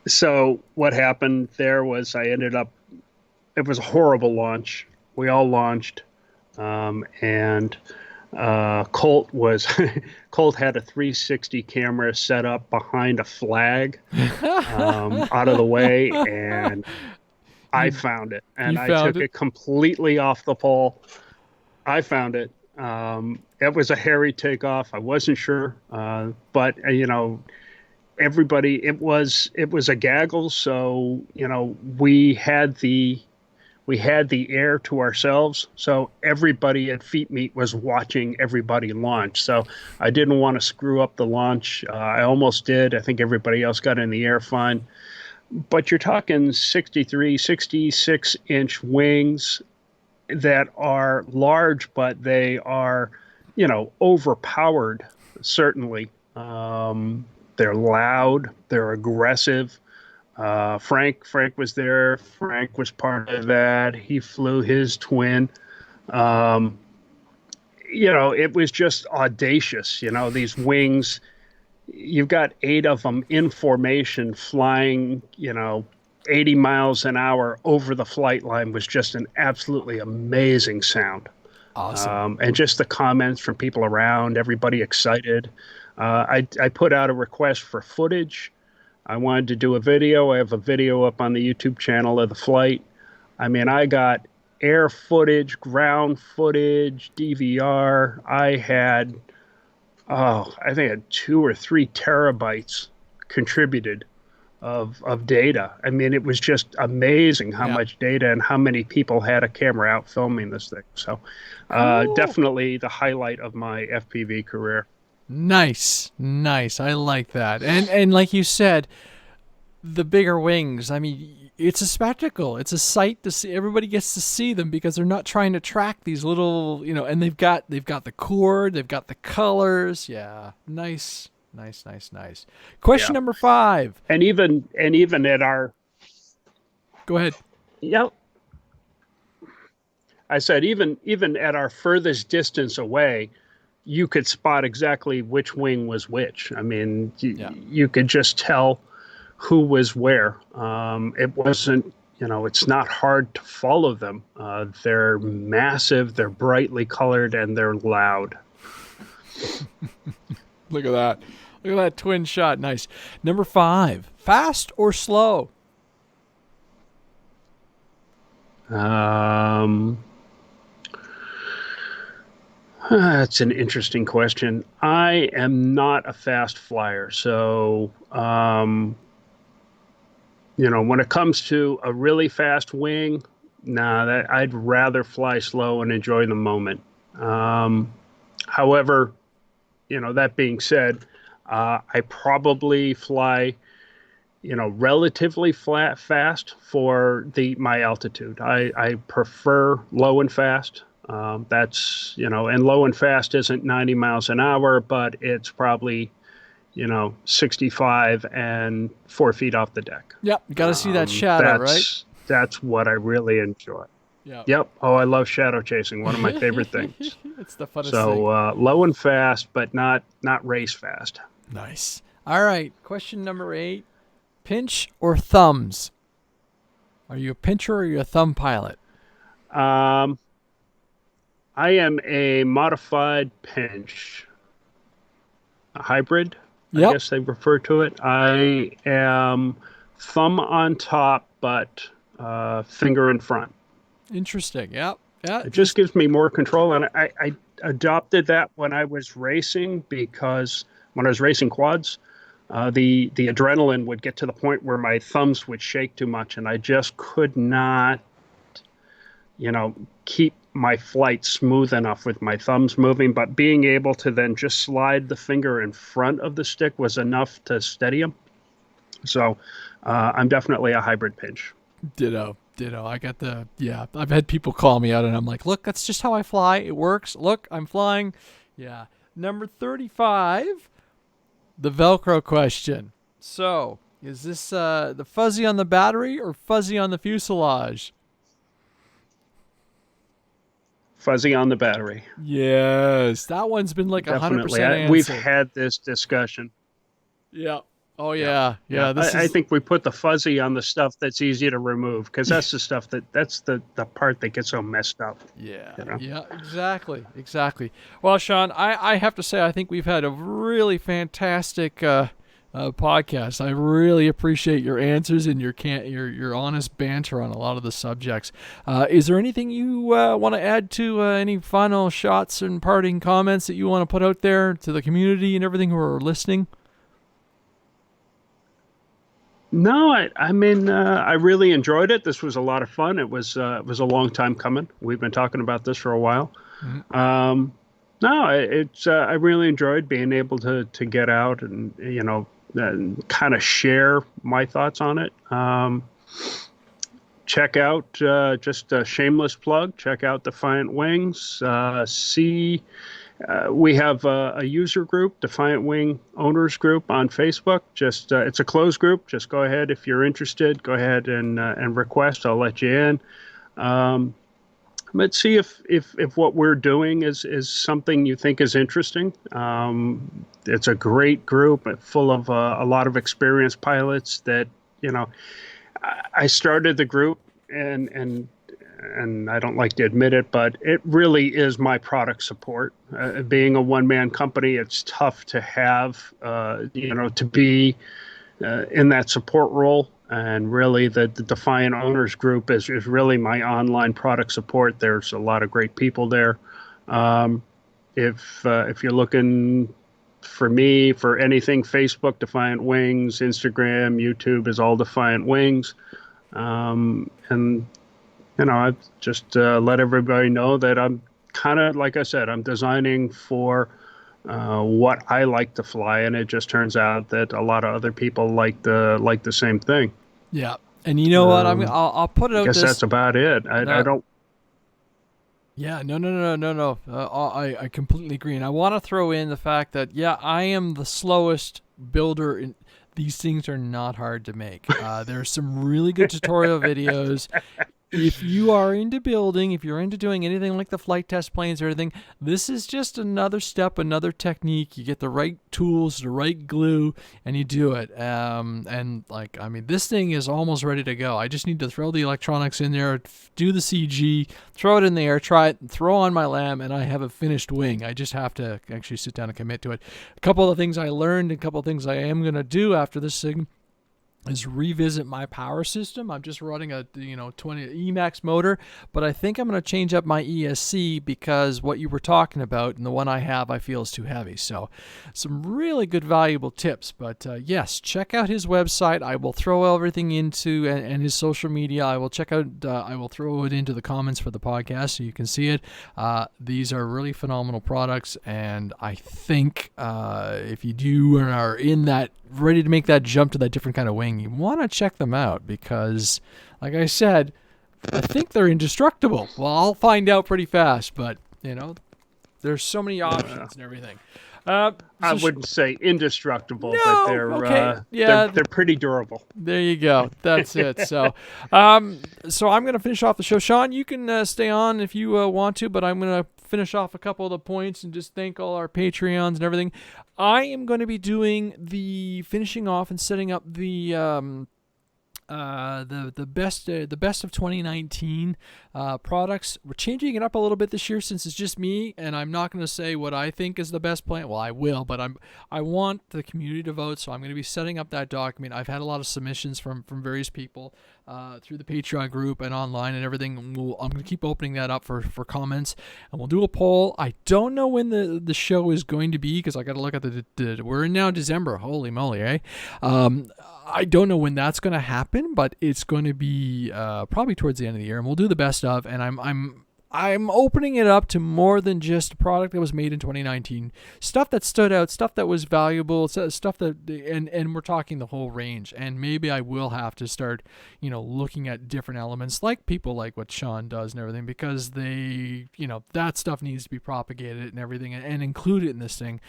So what happened there was it was a horrible launch. We all launched, and Colt had a 360 camera set up behind a flag out of the way, and I found it, and I took it completely off the pole. I found it. It was a hairy takeoff. I wasn't sure, but everybody, it was a gaggle, so we had the air to ourselves, so everybody at Feet Meet was watching everybody launch. So I didn't want to screw up the launch. I almost did. I think everybody else got in the air fine, but you're talking 63, 66-inch wings that are large, but they are overpowered, certainly. They're loud. They're aggressive. Frank was there. Frank was part of that. He flew his twin. Um, it was just audacious. These wings. You've got 8 of them in formation flying, 80 miles an hour over the flight line was just an absolutely amazing sound. Awesome. And just the comments from people around, everybody excited. I put out a request for footage. I wanted to do a video. I have a video up on the YouTube channel of the flight. I mean, I got air footage, ground footage, DVR. I think I had 2 or 3 terabytes contributed of data. I mean, it was just amazing how much data and how many people had a camera out filming this thing. So Cool. definitely the highlight of my FPV career. Nice. I like that. And like you said, the bigger wings. I mean, it's a spectacle. It's a sight to see. Everybody gets to see them because they're not trying to track these little, and they've got the cord, they've got the colors. Yeah. Nice. Question number 5. And even at our Go ahead. Yep. I said even at our furthest distance away, you could spot exactly which wing was which. I mean, you could just tell who was where. It wasn't, it's not hard to follow them. They're massive, they're brightly colored, and they're loud. Look at that. Look at that twin shot. Nice. Number 5. Fast or slow? That's an interesting question. I am not a fast flyer, so when it comes to a really fast wing, I'd rather fly slow and enjoy the moment. However, that being said, I probably fly, relatively fast for my altitude. I prefer low and fast. That's, and low and fast isn't 90 miles an hour, but it's probably, 65 and 4 feet off the deck. Yep. You got to see that shadow, right? That's what I really enjoy. Yep. Oh, I love shadow chasing. One of my favorite things. It's the funnest thing. So low and fast, but not race fast. Nice. All right. Question number 8. Pinch or thumbs? Are you a pincher or are you a thumb pilot? I am a modified pinch, a hybrid. I guess they refer to it. I am thumb on top, but finger in front. Interesting. Yeah. It just gives me more control, and I adopted that when I was racing, because when I was racing quads, the adrenaline would get to the point where my thumbs would shake too much, and I just could not, keep my flight smooth enough with my thumbs moving. But being able to then just slide the finger in front of the stick was enough to steady them. So I'm definitely a hybrid pinch. Ditto. I got I've had people call me out and I'm like, look, that's just how I fly. It works. Look, I'm flying. Yeah. Number 35, the Velcro question. So, is this the fuzzy on the battery or fuzzy on the fuselage? Fuzzy on the battery. Yes. That one's been like Definitely. 100% answer. We've had this discussion. Yeah. Oh, yeah. I think we put the fuzzy on the stuff that's easy to remove, because that's the stuff that's the part that gets so messed up. Yeah. Yeah, exactly. Well, Shawn, I have to say, I think we've had a really fantastic podcast. I really appreciate your answers and your honest banter on a lot of the subjects. Is there anything you want to add to any final shots and parting comments that you want to put out there to the community and everything who are listening? No, I mean, I really enjoyed it. This was a lot of fun. It was a long time coming. We've been talking about this for a while. Mm-hmm. I really enjoyed being able to get out and, and kind of share my thoughts on it. Check out, just a shameless plug, check out Defiant Wings. See We have a user group, Defiant Wing Owners Group on Facebook. Just it's a closed group. Just go ahead if you're interested. Go ahead and request. I'll let you in. Let's see if what we're doing is something you think is interesting. It's a great group full of a lot of experienced pilots that, I started the group and I don't like to admit it, but it really is my product support. Being a one-man company, it's tough to have, to be in that support role. And really, the Defiant Owners Group is really my online product support. There's a lot of great people there. If you're looking for me for anything, Facebook, Defiant Wings, Instagram, YouTube is all Defiant Wings. And I just let everybody know that I'm kind of, like I said, I'm designing for what I like to fly, and it just turns out that a lot of other people like the same thing. Yeah, and you know what? I'll put it out. I guess that's about it. I don't. Yeah, no. I completely agree, and I want to throw in the fact that I am the slowest builder. These things are not hard to make. There's some really good tutorial videos. If you are into building, if you're into doing anything like the flight test planes or anything, this is just another step, another technique. You get the right tools, the right glue, and you do it. This thing is almost ready to go. I just need to throw the electronics in there, do the CG, throw it in the air, try it, throw on my lamb, and I have a finished wing. I just have to actually sit down and commit to it. A couple of things I learned, a couple of things I am going to do after this thing is revisit my power system. I'm just running a 20 Emax motor, but I think I'm going to change up my ESC because what you were talking about and the one I have I feel is too heavy. So some really good valuable tips. But yes, check out his website. I will throw everything into and his social media. I will check out. I will throw it into the comments for the podcast so you can see it. These are really phenomenal products, and I think if you are in that ready to make that jump to that different kind of wing, you want to check them out because, like I said, I think they're indestructible. Well, I'll find out pretty fast, but there's so many options and everything. I wouldn't say indestructible, no, but they're okay. they're pretty durable. There you go. That's it. So, I'm going to finish off the show. Shawn, you can stay on if you want to, but I'm going to finish off a couple of the points and just thank all our Patreons and everything. I am going to be doing the finishing off and setting up the best of 2019 products. We're changing it up a little bit this year since it's just me, and I'm not going to say what I think is the best plan. Well, I will, but I want the community to vote, so I'm going to be setting up that document. I've had a lot of submissions from various people through the Patreon group and online and everything. I'm going to keep opening that up for comments, and we'll do a poll. I don't know when the show is going to be because I got to look at we're in now December. Holy moly, eh? I don't know when that's going to happen, but it's going to be probably towards the end of the year, and we'll do the best of. And I'm opening it up to more than just a product that was made in 2019. Stuff that stood out, stuff that was valuable, stuff that and we're talking the whole range. And maybe I will have to start, looking at different elements, like people like what Shawn does and everything, because they, that stuff needs to be propagated and everything, and included in this thing.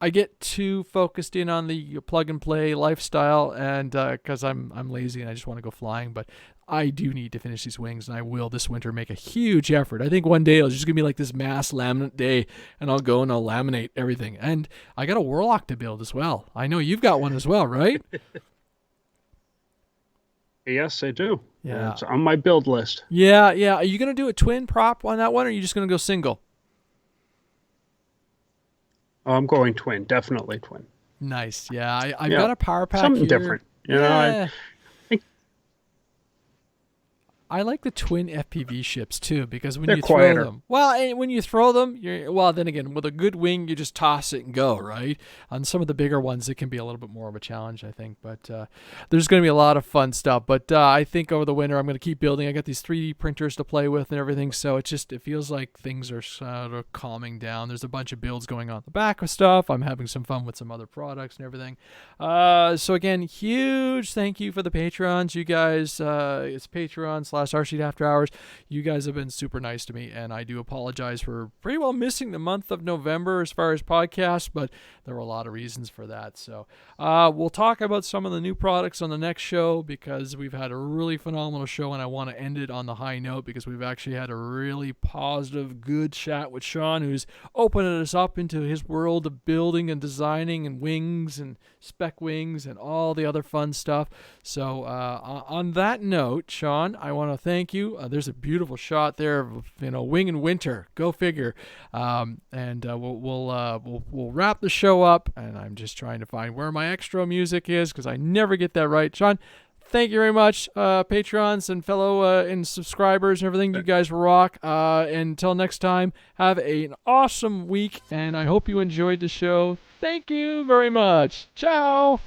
I get too focused in on the plug and play lifestyle, and because I'm lazy and I just want to go flying, but I do need to finish these wings, and I will this winter make a huge effort. I think one day it's just gonna be like this mass laminate day, and I'll go and I'll laminate everything. And I got a Warlock to build as well. I know you've got one as well, right? Yes, I do. Yeah, it's on my build list. Yeah. Are you gonna do a twin prop on that one, or are you just gonna go single? Oh, I'm going twin, definitely twin. Nice. Yeah, I've got a power pack something here. Different. I like the twin FPV ships too because when They're you throw quieter. them, when you throw them, then again with a good wing, you just toss it and go, right? On some of the bigger ones, it can be a little bit more of a challenge, I think. But there's going to be a lot of fun stuff. But I think over the winter, I'm going to keep building. I got these 3D printers to play with and everything, so it feels like things are sort of calming down. There's a bunch of builds going on at the back of stuff. I'm having some fun with some other products and everything. So again, huge thank you for the Patrons, you guys. It's Patreon/. facebook.com/rcafterhours. You guys have been super nice to me, and I do apologize for pretty well missing the month of November as far as podcasts, but there were a lot of reasons for that. So we'll talk about some of the new products on the next show, because we've had a really phenomenal show, and I want to end it on the high note because we've actually had a really positive, good chat with Shawn, who's opening us up into his world of building and designing and wings and spec wings and all the other fun stuff. So on that note, Shawn, I want to thank you. There's a beautiful shot there of wing in winter. Go figure. And we'll wrap the show up. And I'm just trying to find where my extra music is because I never get that right. Shawn, thank you very much, Patreons and fellow and subscribers and everything. You guys rock. Until next time, have an awesome week, and I hope you enjoyed the show. Thank you very much. Ciao.